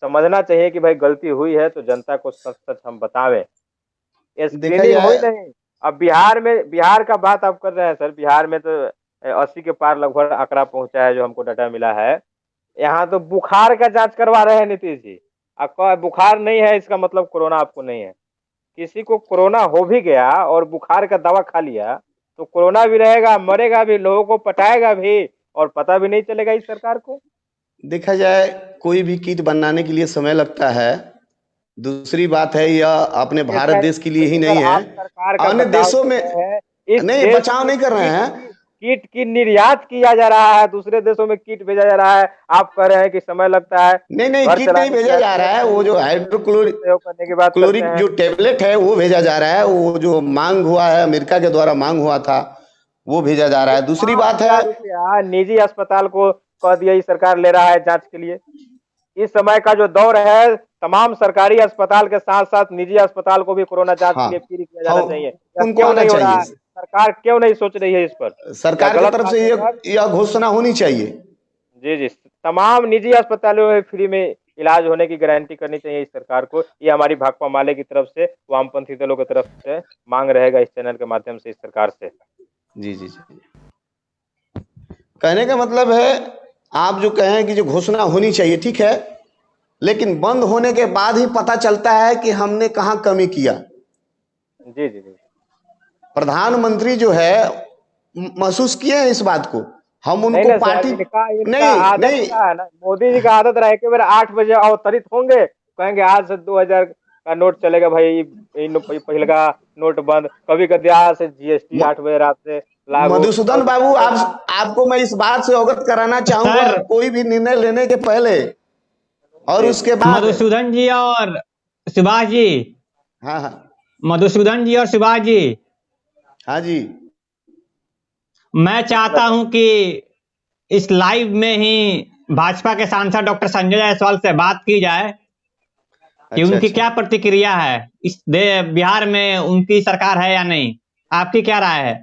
समझना चाहिए कि भाई गलती हुई है, तो जनता को सच सच हम बतावें। स्क्रीनिंग हुई नहीं। अब बिहार का बात आप कर रहे हैं सर, बिहार में तो 80 के पार लगभग आंकड़ा पहुंचा है, जो हमको डाटा मिला है। यहाँ तो बुखार का जांच करवा रहे हैं नीतीश जी। आपका बुखार नहीं है इसका मतलब कोरोना आपको नहीं है। किसी को कोरोना हो भी गया और बुखार का दवा खा लिया तो कोरोना भी रहेगा, मरेगा भी, लोगों को पटाएगा भी, और पता भी नहीं चलेगा इस सरकार को। देखा जाए, कोई भी किट बनाने के लिए समय लगता है। दूसरी बात है, यह अपने भारत देश के लिए ही नहीं है, अन्य देशों में नहीं बचाव नहीं कर रहे हैं। किट की निर्यात किया जा रहा है, दूसरे देशों में किट भेजा जा रहा है, आप कह रहे हैं कि समय लगता है। नहीं, किट नहीं भेजा जा रहा है, वो जो हाइड्रोक्लोरिक जो टेबलेट है वो भेजा जा रहा है, वो जो मांग हुआ है, अमेरिका के द्वारा मांग हुआ था, वो भेजा जा रहा है। दूसरी बात है, निजी अस्पताल को कह दिया ये सरकार ले रहा है जांच के लिए। इस समय का जो दौर है, तमाम सरकारी अस्पताल के साथ साथ निजी अस्पताल को भी कोरोना जांच के लिए फ्री किया जाना चाहिए। उनको आना चाहिए। सरकार क्यों नहीं सोच रही है इस पर? सरकार की तरफ से यह घोषणा होनी चाहिए। जी, तमाम निजी अस्पतालों में फ्री में इलाज होने की गारंटी करनी चाहिए इस सरकार को। ये हमारी भाकपा माले की तरफ से, वामपंथी दलों की तरफ से मांग रहेगा इस चैनल के माध्यम से इस सरकार से। जी। कहने का मतलब है, आप जो कहें कि जो घोषणा होनी चाहिए, ठीक है, लेकिन बंद होने के बाद ही पता चलता है कि हमने कहां कमी किया। जी। प्रधानमंत्री जो है महसूस किए हैं इस बात को। हम उनको पार्टी नहीं, मोदी जी का आदत रहा है कि 8 बजे अवतरित होंगे, कहेंगे आज से 2000 का नोट चलेगा भाई, पहले का नोट बंद। कभी कभी आज से GST 8 बजे रात से लागू। मधुसूदन बाबू, आपको मैं इस बात से अवगत कराना चाहूंगा, कोई भी निर्णय लेने के पहले और उसके बाद। मधुसूदन जी और सुभाष जी, हाँ, मधुसूदन जी और सुभाष जी, हाँ जी, मैं चाहता हूं कि इस लाइव में ही भाजपा के सांसद डॉक्टर संजय जायसवाल से बात की जाए कि उनकी क्या प्रतिक्रिया है, इस बिहार में उनकी सरकार है या नहीं, आपकी क्या राय है?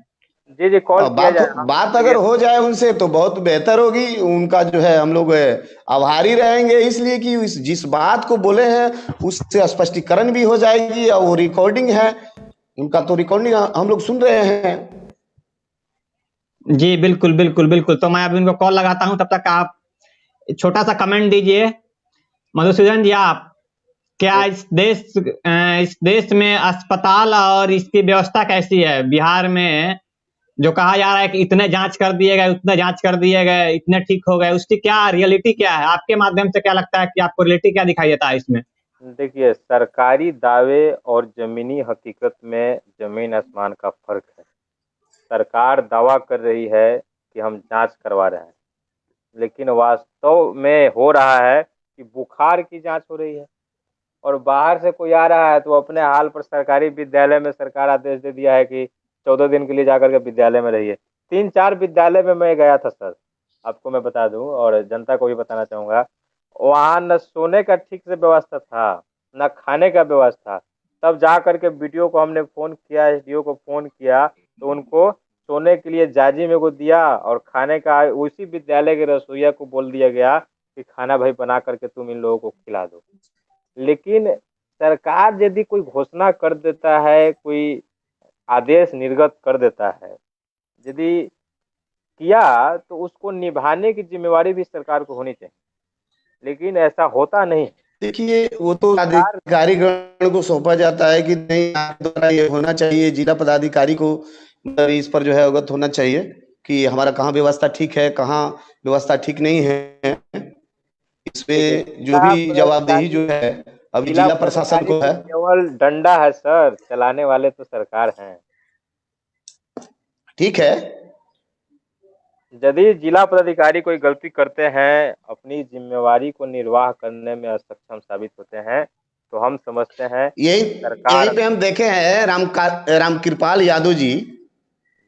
जी, कॉल किया जाए। बात अगर हो जाए उनसे तो बहुत बेहतर होगी। उनका जो है हम लोग आभारी रहेंगे, इसलिए कि जिस बात को बोले हैं उससे स्पष्टीकरण भी हो जाएगी, और वो रिकॉर्डिंग है उनका, तो रिकॉर्डिंग हम लोग सुन रहे हैं। जी बिल्कुल बिल्कुल बिल्कुल। तो मैं अभी उनको कॉल लगाता हूँ, तब तक आप छोटा सा कमेंट दीजिए। मधुसूदन जी, आप क्या इस देश में अस्पताल और इसकी व्यवस्था कैसी है? बिहार में जो कहा जा रहा है कि इतने जांच कर दिए गए, उतने जांच कर दिए गए, इतने ठीक हो गए, उसकी क्या रियलिटी क्या है? आपके माध्यम से क्या लगता है कि आपको रियलिटी क्या दिखाई देता है इसमें? देखिए, सरकारी दावे और जमीनी हकीकत में जमीन आसमान का फर्क है। सरकार दावा कर रही है कि हम जांच करवा रहे हैं, लेकिन वास्तव में हो रहा है कि बुखार की जांच हो रही है, और बाहर से कोई आ रहा है तो अपने हाल पर सरकारी विद्यालय में सरकार आदेश दे दिया है कि 14 दिन के लिए जाकर के विद्यालय में रहिए। 3-4 विद्यालय में मैं गया था सर, आपको मैं बता दूं और जनता को भी बताना चाहूंगा। वहाँ न सोने का ठीक से व्यवस्था था, न खाने का व्यवस्था। तब जा करके बीडीओ को हमने फोन किया, एसडीओ को फोन किया, तो उनको सोने के लिए जाजिम एगो दिया, और खाने का उसी विद्यालय के रसोइया को बोल दिया गया कि खाना भाई बना करके तुम इन लोगों को खिला दो। लेकिन सरकार यदि कोई घोषणा कर देता है, कोई आदेश निर्गत कर देता है, यदि किया तो उसको निभाने की जिम्मेवारी भी सरकार को होनी चाहिए, लेकिन ऐसा होता नहीं। देखिए, वो तो सरकार अधिकारी गण को सौंपा जाता है कि नहीं, आपके द्वारा ये होना चाहिए। जिला पदाधिकारी को मतलब इस पर जो है अवगत होना चाहिए कि हमारा कहाँ व्यवस्था ठीक है, कहाँ व्यवस्था ठीक नहीं है। इस पे देखिए, जो भी जवाबदेही जो है अभी जिला जिला प्रशासन पदाधिकारी को तो है। केवल डंडा है सर, चलाने वाले तो सरकार हैं। ठीक है, यदि जिला पदाधिकारी कोई गलती करते हैं, अपनी जिम्मेवारी को निर्वाह करने में असक्षम साबित होते हैं, तो हम समझते हैं यही यहीं सरकार। पे हम देखे हैं रामकृपाल यादव जी।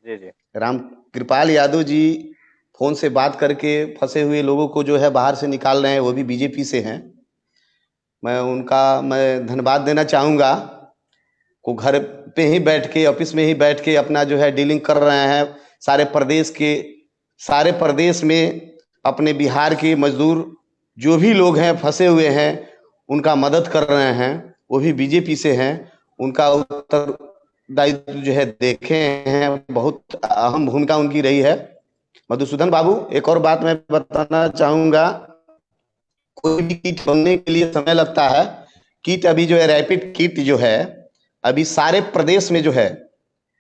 जी जी रामकृपाल यादव जी फोन से बात करके फंसे हुए लोगों को जो है बाहर से निकाल रहे हैं, वो भी बीजेपी से हैं। मैं धन्यवाद देना चाहूँगा। वो घर पे ही बैठ के, ऑफिस में ही बैठ के अपना जो है डीलिंग कर रहे हैं। सारे प्रदेश में अपने बिहार के मजदूर जो भी लोग हैं फंसे हुए हैं, उनका मदद कर रहे हैं। वो भी बीजेपी से हैं। उनका उत्तरदायित्व जो है देखे हैं, बहुत अहम भूमिका उनकी रही है। मधुसूदन बाबू, एक और बात मैं बताना चाहूँगा। कोई भी किट बनने के लिए समय लगता है। किट अभी जो है, रैपिड किट जो है अभी सारे प्रदेश में जो है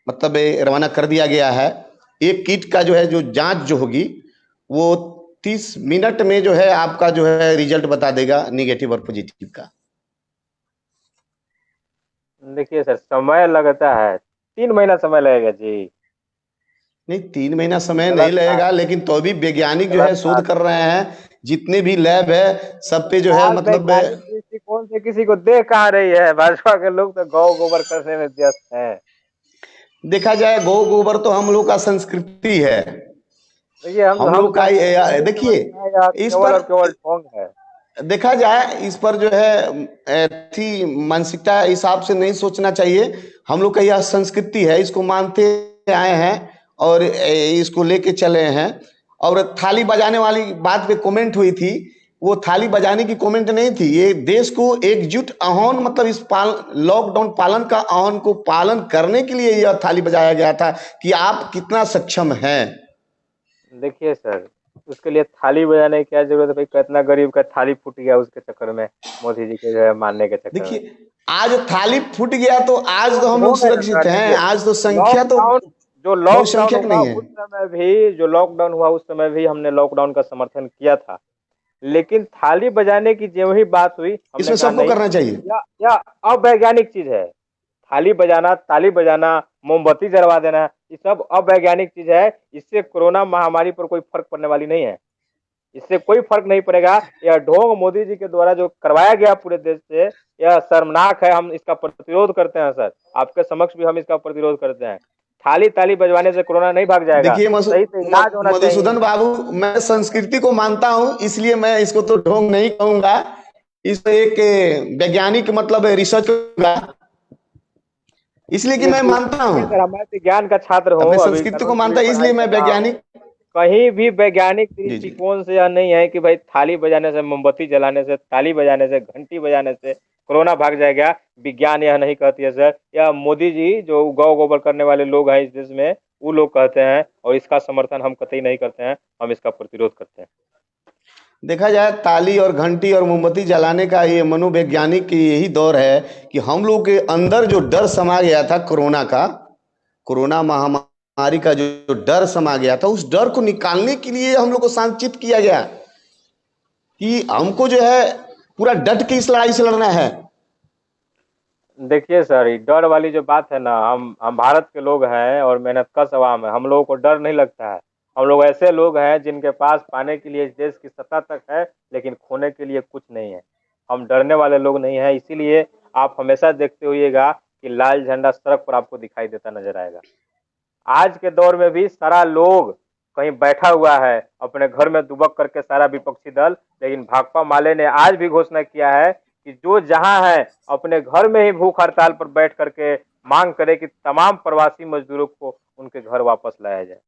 मतलब रवाना कर दिया गया है। एक किट का जो है जो जांच जो होगी वो 30 मिनट में जो है आपका जो है रिजल्ट बता देगा, निगेटिव और पॉजिटिव का। देखिए सर, समय लगता है, 3 महीना समय लगेगा जी। नहीं, 3 महीना समय नहीं गलत लगेगा, लेकिन तो भी वैज्ञानिक जो है गलत शोध कर रहे हैं। जितने भी लैब है सब पे जो है आप मतलब वैज्ञानिक दृष्टिकोण से किसी को देख कहाँ रही है? भाजपा के लोग तो गौ गोबर करने में व्यस्त हैं। देखा जाए गौ गोबर तो हम लोग का संस्कृति है। देखिए, हम हम लोग का संस्कृति देखिए समझते हैं या इस केवल पर और केवल ढोंग है? देखा जाए इस पर जो है थी मानसिकता हिसाब से नहीं सोचना चाहिए। हम लोग का यह संस्कृति है, इसको मानते आए हैं और इसको लेके चले हैं। और थाली बजाने वाली बात पे कमेंट हुई थी, वो थाली बजाने की कमेंट नहीं थी। ये देश को एकजुट आह्वान मतलब इस लॉकडाउन पालन का आह्वान को पालन करने के लिए यह थाली बजाया गया था कि आप कितना सक्षम हैं। देखिए सर, उसके लिए थाली बजाने की क्या जरूरत है भाई? कितना गरीब का थाली फूट गया उसके चक्कर में, मोदी जी के जो है मानने के चक्कर में। देखिए, आज थाली फूट गया तो आज तो हम लोग ढोंग है ना सुरक्षित सर। हैं। देखिए, आज तो संख्या तो लॉकडाउन जो लॉकडाउन बहुसंख्यक हुआ नहीं है। उस समय भी, जो लॉकडाउन हुआ उस समय भी हमने लॉकडाउन का समर्थन किया था, लेकिन थाली बजाने की जो ही बात हुई, हमने इसमें कहा सबको नहीं, करना चाहिए। या अवैज्ञानिक चीज है। थाली बजाना, ताली बजाना, मोमबत्ती जलवा देना, ये सब अवैज्ञानिक चीज है। इससे कोरोना महामारी पर कोई फर्क पड़ने वाली नहीं है। इससे कोई फर्क नहीं पड़ेगा। यह ढोंग मोदी जी के द्वारा जो करवाया गया पूरे देश से, यह शर्मनाक है। हम इसका प्रतिरोध करते हैं सर, आपके समक्ष भी हम इसका प्रतिरोध करते हैं। थाली ताली बजवाने से कोरोना नहीं भाग जाएगा, देखिए सही से इलाज होना चाहिए। मधुसूदन बाबू, मैं संस्कृति को मानता हूं, इसलिए मैं इसको तो ढोंग नहीं कहूंगा। इस पे एक वैज्ञानिक मतलब रिसर्च करूंगा, इसलिए कि ये मैं मानता हूं, देखिए सर, मैं विज्ञान का छात्र हूँ, अपने अभी संस्कृति को कानून की भी मानता है, पढ़ाई इसलिए मैं कर रहा हूँ। वैज्ञानिक। कहीं भी वैज्ञानिक जी जी। दृष्टिकोण से यह नहीं है कि भाई थाली बजाने से, मोमबत्ती जलाने से, ताली बजाने से, घंटी बजाने से कोरोना भाग जाएगा। विज्ञान यह नहीं कहती है सर। यह मोदी जी जो गौ गोबर करने वाले लोग हैं इस देश में, वो लोग कहते हैं, और इसका समर्थन हम कतई नहीं करते हैं, हम इसका प्रतिरोध करते हैं। देखा जाए ताली और घंटी और मोमबत्ती जलाने का ये मनोवैज्ञानिक की यही दौर है कि हम लोग के अंदर जो डर समा गया था कोरोना महामारी का जो डर समा गया था, उस डर को निकालने के लिए हम लोग को संचित किया गया कि हमको जो है पूरा डट के इस लड़ाई से लड़ना है। देखिए सर, ये डर वाली जो बात है ना, हम भारत के लोग हैं और मेहनतकश अवाम है, हम लोगों को डर नहीं लगता है। हम लोग ऐसे लोग हैं जिनके पास पाने के लिए इस देश की सत्ता तक है, लेकिन खोने के लिए कुछ नहीं है। हम डरने वाले लोग नहीं हैं, इसीलिए आप हमेशा देखते होइएगा कि लाल झंडा सड़क पर आपको दिखाई देता नजर आएगा। आज के दौर में भी सारा लोग कहीं बैठा हुआ है अपने घर में दुबक करके, सारा विपक्षी दल, लेकिन भाकपा माले ने आज भी घोषणा किया है कि जो जहां है अपने घर में ही भूख हड़ताल पर बैठ करके मांग करे कि तमाम प्रवासी मजदूरों को उनके घर वापस लाया जाए।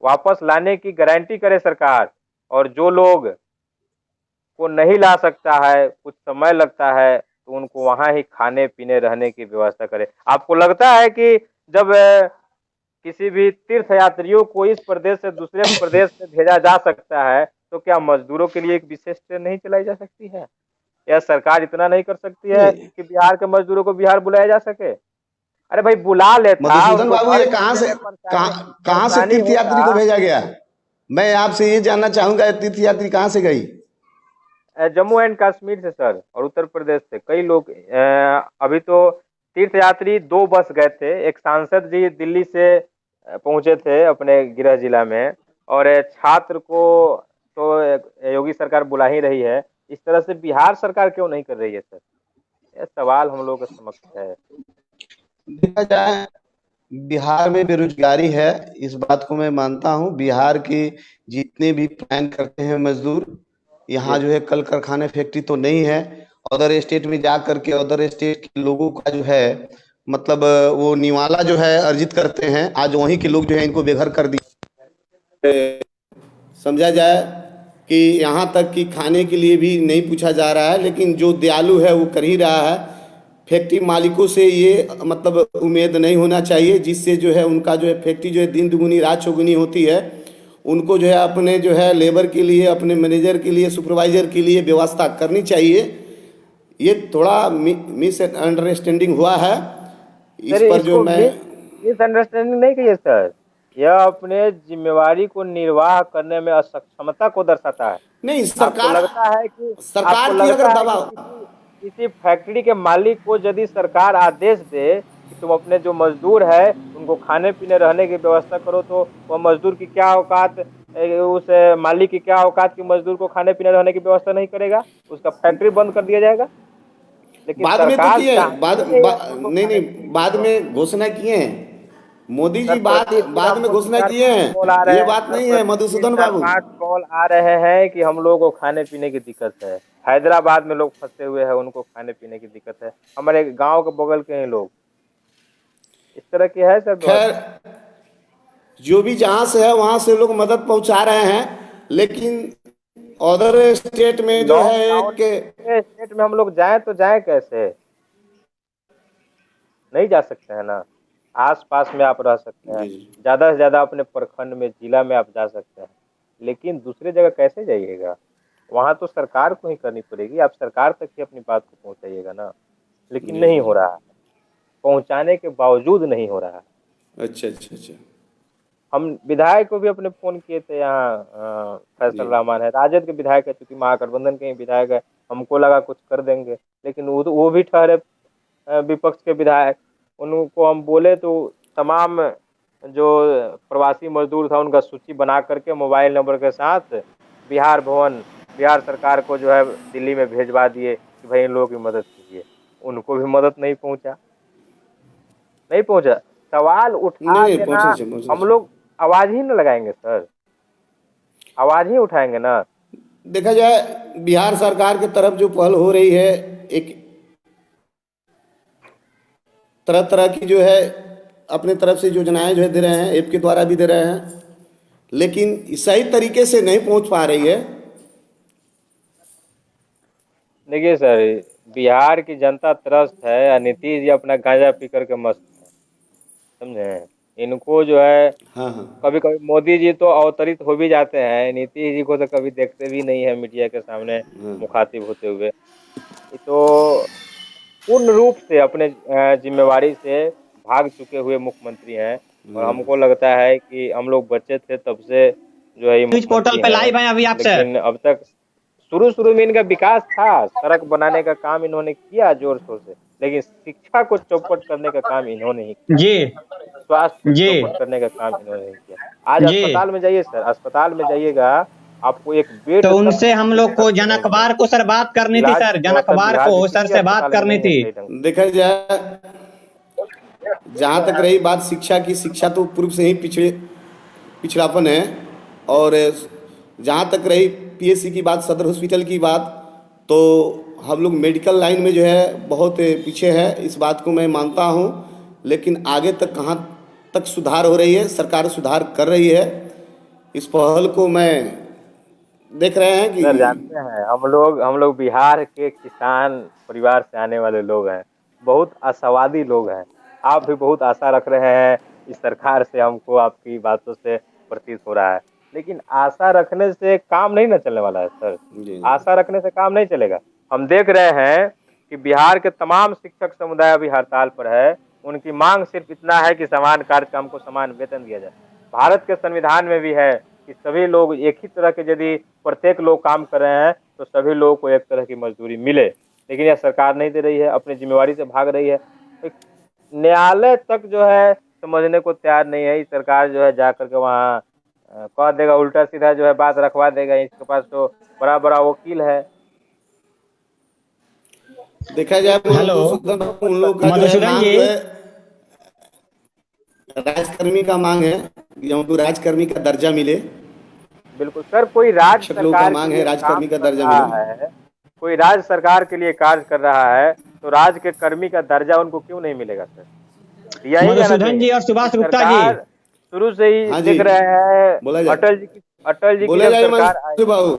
वापस लाने की गारंटी करे सरकार, और जो लोग को नहीं ला सकता है, कुछ समय लगता है, तो उनको वहां ही खाने पीने रहने की व्यवस्था करे। आपको लगता है कि जब किसी भी तीर्थ यात्रियों को इस प्रदेश से दूसरे प्रदेश में भेजा जा सकता है, तो क्या मजदूरों के लिए एक विशेष ट्रेन नहीं चलाई जा सकती है? या सरकार इतना नहीं कर सकती है कि बिहार के मजदूरों को बिहार बुलाया जा सके? अरे भाई बुला लेता, मधुसूदन उनको बाबू, घर ये में कहाँ से रहने में कहाँ से परेशानी तीर्थ यात्री को होता। भेजा गया? मैं आपसे ये जानना चाहूंगा, ये तीर्थ यात्री कहाँ से गई? जम्मू एंड कश्मीर से सर, और उत्तर प्रदेश से कई लोग। अभी तो तीर्थ यात्री 2 बस गए थे। एक सांसद जी दिल्ली से पहुंचे थे अपने गृह जिला में, और छात्र को तो योगी सरकार बुला ही रही है। इस तरह से बिहार सरकार क्यों नहीं कर रही है सर? यह सवाल हम लोगों के समक्ष है। देखा जाए बिहार में बेरोजगारी है, इस बात को मैं मानता हूँ। बिहार के जितने भी प्लान करते हैं मजदूर, यहाँ जो है कल कारखाने फैक्ट्री तो नहीं है। अदर स्टेट में जा करके अदर स्टेट के लोगों का जो है मतलब वो निवाला जो है अर्जित करते हैं। आज वहीं के लोग जो है इनको बेघर कर दिए। समझा जाए कि यहाँ तक कि खाने के लिए भी नहीं पूछा जा रहा है, लेकिन जो दयालु है वो कर ही रहा है। फैक्ट्री मालिकों से ये मतलब उम्मीद नहीं होना चाहिए, जिससे जो है उनका जो है फैक्ट्री जो है दिन दुगुनी रात चौगुनी होती है। उनको जो है अपने जो है लेबर के लिए, अपने मैनेजर के लिए, सुपरवाइजर के लिए व्यवस्था करनी चाहिए। ये थोड़ा मिस अंडरस्टैंडिंग हुआ है, इस सर पर जो इसको मैं मिसअंडरस्टैंडिंग नहीं कहिए सर, यह अपने जिम्मेवारी को निर्वाह करने में असक्षमता को दर्शाता है। नहीं, आपको लगता है कि सरकार की अगर दबाव किसी फैक्ट्री के मालिक को यदि सरकार आदेश दे कि तुम अपने जो मजदूर है उनको खाने पीने रहने की व्यवस्था करो, तो वह मजदूर की क्या औकात, उस मालिक की क्या औकात कि मजदूर को खाने पीने रहने की व्यवस्था नहीं करेगा? उसका फैक्ट्री बंद कर दिया जाएगा। लेकिन बाद में तो सरकार किए, चाहती है उनको नहीं खाने नहीं, पीने की बाद व्यवस्था। में घोषणा किए हैं मोदी सर जी, प्रतिदिन बाद में हमको घोषणा किए 4-5 कॉल आ हैं। रहे ये हैं बात सर, नहीं है प्रतिदिन मधुसूदन बाबू। 4-5 कॉल आ रहे हैं कि हम लोगों को खाने पीने की दिक्कत है। हैदराबाद में लोग फंसे हुए हैं, उनको खाने पीने की दिक्कत है। हमारे गांव के बगल के ही लोग, इस तरह की है सर खैर, व्यवस्था। जो भी जहां से है वहां से लोग मदद पहुंचा रहे हैं, लेकिन अदर स्टेट में जो है लॉकडाउन एक के स्टेट में हम लोग जाएं तो जाएं कैसे? नहीं जा सकते हैं ना। आस पास में आप रह सकते हैं, जी जी। ज्यादा से ज्यादा अपने प्रखंड में, जिला में आप जा सकते हैं, लेकिन दूसरे जगह कैसे जाइएगा? वहां तो सरकार को ही करनी पड़ेगी। आप सरकार तक ही अपनी बात को पहुंचाइएगा ना, लेकिन जी नहीं जी। हो रहा है। पहुंचाने के बावजूद नहीं हो रहा है। अच्छा अच्छा अच्छा। हम विधायक को भी अपने फोन किए थे, यहाँ फैसल जी रहमान है, राजद के विधायक है, चूंकि महागठबंधन के ही विधायक है, हमको लगा कुछ कर देंगे, लेकिन वो भी ठहरे विपक्ष के विधायक। उनको हम बोले तो तमाम जो प्रवासी मजदूर था उनका सूची बना करके मोबाइल नंबर के साथ बिहार भवन, बिहार सरकार को जो है दिल्ली में भेजवा दिए कि भाई इन लोगों की मदद कीजिए। उनको भी मदद नहीं पहुंचा, नहीं पहुंचा। सवाल नहीं उठा नहीं, के ना पहुंचे हम छे। लोग आवाज ही न लगाएंगे सर, आवाज ही उठाएंगे ना। देखा जाए बिहार सरकार की तरफ जो पहल हो रही है, एक तरह तरह की जो है अपने तरफ से योजनाएं जो है दे रहे हैं, ऐप के द्वारा भी दे रहे हैं, लेकिन सही तरीके से नहीं पहुंच पा रही है। देखिए सर, बिहार की जनता त्रस्त है, नीतीश जी अपना गांजा पी करके मस्त है, समझे? इनको जो है हाँ हाँ कभी कभी मोदी जी तो अवतरित हो भी जाते हैं, नीतीश जी को तो कभी देखते भी नहीं है मीडिया के सामने हाँ। मुखातिब होते हुए। ये तो पूर्ण रूप से अपने जिम्मेवारी से भाग चुके हुए मुख्यमंत्री हैं। और हमको लगता है कि हम लोग बच्चे थे तब से जो है ये न्यूज पोर्टल मुख्यमंत्री पे हैं, लाइव हैं अभी आप सर। लेकिन अब तक शुरू में इनका विकास था, सड़क बनाने का काम इन्होंने किया जोर शोर से, लेकिन शिक्षा को चौपट करने का काम इन्होंने ही किया, जी स्वास्थ्य को जी चौपट करने का काम इन्होंने नहीं किया। आज जी। अस्पताल में जाइए सर, अस्पताल में जाइएगा, आपको एक बेड तो तक उनसे हम लोग को शिक्षक से जन नहीं अखबार मिलेगा। को सर बात करनी थी इलाज सर, की जन व्यवस्था अखबार बिहार के को सर किसी से बात अस्पताल में करनी नहीं है थी। सही ढंग से। देखा जाए, जहाँ तक रही बात शिक्षा की, शिक्षा तो पूर्व से ही पिछड़ापन है। और जहाँ तक रही पीएससी की बात, सदर हॉस्पिटल की बात, तो हम लोग मेडिकल लाइन में जो है बहुत पीछे है, इस बात को मैं मानता हूँ। लेकिन आगे तक कहाँ तक सुधार हो रही है, सरकार सुधार कर रही है। इस पहल को मैं देख रहे हैं कि सर जानते हैं, हम लोग बिहार के किसान परिवार से आने वाले लोग हैं, बहुत आशावादी लोग हैं। आप भी बहुत आशा रख रहे हैं इस सरकार से, हमको आपकी बातों से प्रतीत हो रहा है। लेकिन आशा रखने से काम नहीं ना चलने वाला है सर, जी आशा रखने से काम नहीं चलेगा। हम देख रहे हैं कि बिहार के तमाम शिक्षक समुदाय अभी हड़ताल पर है। उनकी मांग सिर्फ इतना है कि समान कार्य का हमको समान वेतन दिया जाए। भारत के संविधान में भी है कि सभी लोग एक ही तरह के, यदि प्रत्येक लोग काम कर रहे हैं तो सभी लोगों को एक तरह की मजदूरी मिले, लेकिन यह सरकार नहीं दे रही है, अपनी जिम्मेवारी से भाग रही है। एक न्यायालय तक जो है समझने को तैयार नहीं है। इस सरकार जो है जाकर के वहाँ कह देगा, उल्टा सीधा जो है बात रखवा देगा। इसके पास तो बड़ा बड़ा वकील है। देखा जाए हेलो मधुसूदन, उन लोग का जो है मधुसूदन मांग जी। जो है राजकर्मी का मांग है कि हमको राजकर्मी का दर्जा मिले। बिल्कुल सर, कोई राज्य शिक्षक लोगों का सरकार के मांग है लिए काम राजकर्मी का कर दर्जा मिले। रहा है, कोई राज्य सरकार के लिए कार्य कर रहा है, तो राज्य के कर्मी का दर्जा उनको क्यों नहीं मिलेगा सर? दिया ही जाना मधुसूदन चाहिए। जी और इस सुभाष गुप्ता जी। सरकार शुरू से ही हाँ जी, देख रहे हैं, बोला जाए, अटल जी की बोले जब जाए सरकार आई, मंसूर बाबू।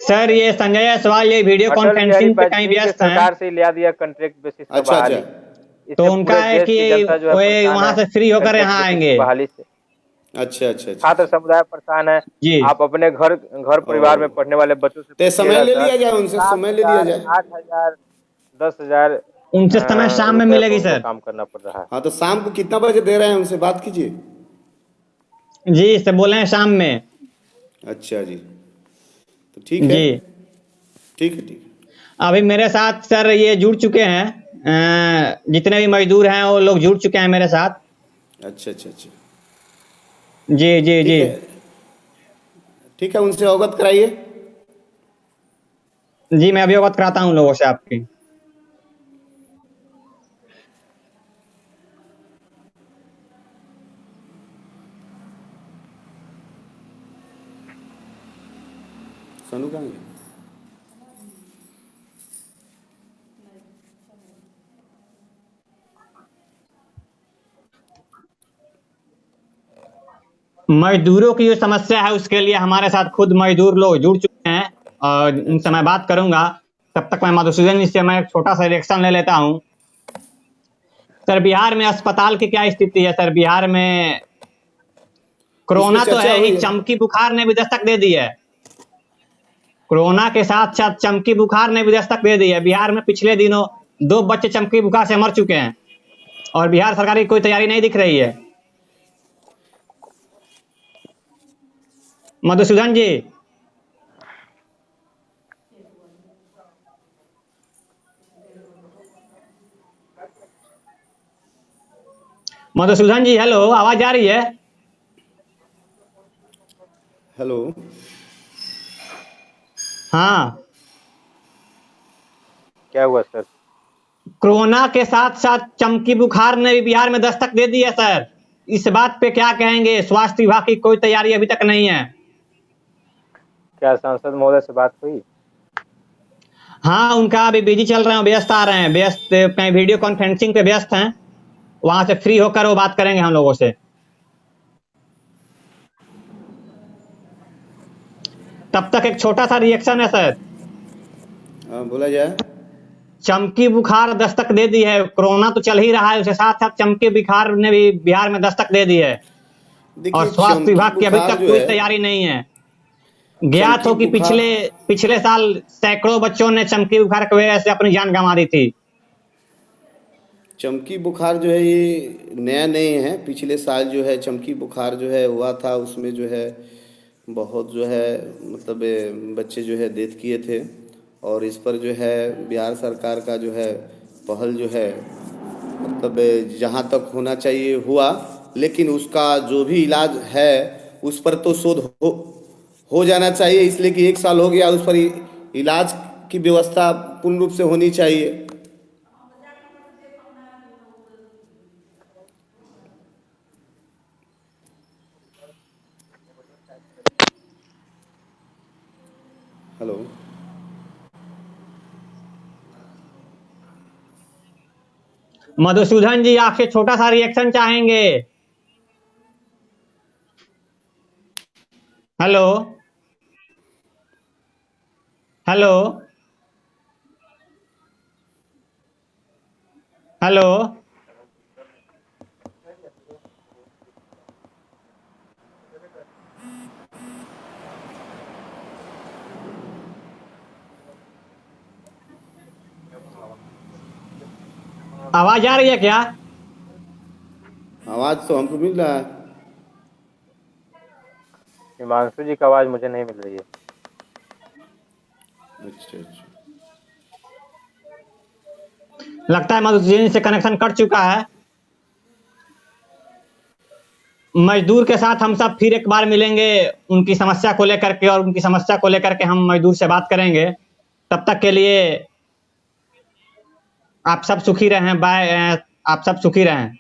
सर ये संजय जायसवाल ये वीडियो अटल बिहारी कॉन्फ्रेंसिंग पे कहीं वाजपेयी के व्यस्त हैं, सरकार से लिया दिया कॉन्ट्रैक्ट बेसिस पर अच्छा बहाली। अच्छा तो इससे उनका पूरे है देश कि की जनता जो है वे परेशान वहां है से फ्री होकर कॉन्ट्रैक्ट यहाँ बेसिस आएंगे। की बहाली से। अच्छा अच्छा अच्छा। छात्र समुदाय परेशान है। जी आप अपने घर परिवार में पढ़ने वाले बच्चों से तो समय पूछिएगा ले सर, लिया जाए, उनसे समय ले लिया 7,000, जाए। 8,000, 10,000 उनसे समय शाम में रुपए पर मिलेगी उनको सर। काम करना पड़ रहा है। हाँ, तो शाम को कितना बजे दे रहे हैं, उनसे बात कीजिए। जी से बोले हैं शाम में। अच्छा जी, तो ठीक है, जी ठीक है, ठीक है। अभी मेरे साथ सर ये जुड़ चुके हैं, जितने भी मजदूर हैं वो लोग जुड़ चुके हैं मेरे साथ। अच्छा अच्छा अच्छा, जी जी ठीक जी है, ठीक है, उनसे अवगत कराइए। जी मैं अभी अवगत कराता हूँ लोगों से आपकी। सोनू कहाँ है? मजदूरों की जो समस्या है उसके लिए हमारे साथ खुद मजदूर लोग जुड़ चुके हैं और उनसे मैं बात करूंगा। तब तक मैं मधुसूदन जी से मैं एक छोटा सा रिएक्शन ले लेता हूं। सर बिहार में अस्पताल की क्या स्थिति है? सर बिहार में इस पे कोरोना तो चर्चा है ही, हुई है। चमकी बुखार ने भी दस्तक दे दी है। कोरोना के साथ साथ चमकी बुखार ने भी दस्तक दे दी है। बिहार में पिछले दिनों 2 बच्चे चमकी बुखार से मर चुके हैं और बिहार सरकार की कोई तैयारी नहीं दिख रही है। मधुसूदन जी, मधुसूदन जी हेलो, आवाज आ रही है? हेलो, हाँ, क्या हुआ सर? कोरोना के साथ साथ चमकी बुखार ने भी बिहार में दस्तक दे दी है सर। इस बात पे क्या कहेंगे? स्वास्थ्य विभाग की कोई तैयारी अभी तक नहीं है। क्या सांसद महोदय से बात हुई? हाँ उनका अभी बिजी चल रहे हैं, व्यस्त आ रहे हैं, व्यस्त कहीं वीडियो कॉन्फ्रेंसिंग पे व्यस्त हैं। वहां से फ्री होकर वो बात करेंगे हम लोगों से। तब तक एक छोटा सा रिएक्शन है सर। हाँ बोला जाए। चमकी बुखार दस्तक दे दी है। कोरोना तो चल ही रहा है, उसके साथ साथ चमकी बुखार ने भी बिहार में दस्तक दे दी है और देखिए, स्वास्थ्य चमकी विभाग की अभी बुखार तक जो कोई है, तैयारी नहीं है। ज्ञात चमकी हो कि बुखार पिछले साल सैकड़ों बच्चों ने चमकी बुखार की वजह से अपनी जान गंवा दी थी। चमकी बुखार जो है ये नया नहीं है। पिछले साल जो है चमकी बुखार जो है हुआ था, उसमें जो है बहुत जो है मतलब बच्चे जो है डेथ किए थे। और इस पर जो है बिहार सरकार का जो है पहल जो है मतलब जहाँ तक होना चाहिए हुआ, लेकिन उसका जो भी इलाज है उस पर तो शोध हो जाना चाहिए, इसलिए कि 1 साल हो गया, उस पर इलाज की व्यवस्था पूर्ण रूप से होनी चाहिए। हेलो। मधुसूदन जी, आपसे छोटा सा रिएक्शन चाहेंगे। Hello hello hello. आवाज आ रही है क्या? आवाज़ तो हमको मिल रहा है। हिमांशु जी की आवाज़ मुझे नहीं मिल रही है। अच्छा अच्छा। लगता है मधुसूदन से कनेक्शन कट चुका है। मजदूर के साथ हम सब फिर एक बार मिलेंगे, उनकी समस्या को लेकर के, और उनकी समस्या को लेकर के हम मजदूर से बात करेंगे। तब तक के लिए आप सब सुखी रहें। बाय। आप सब सुखी रहें।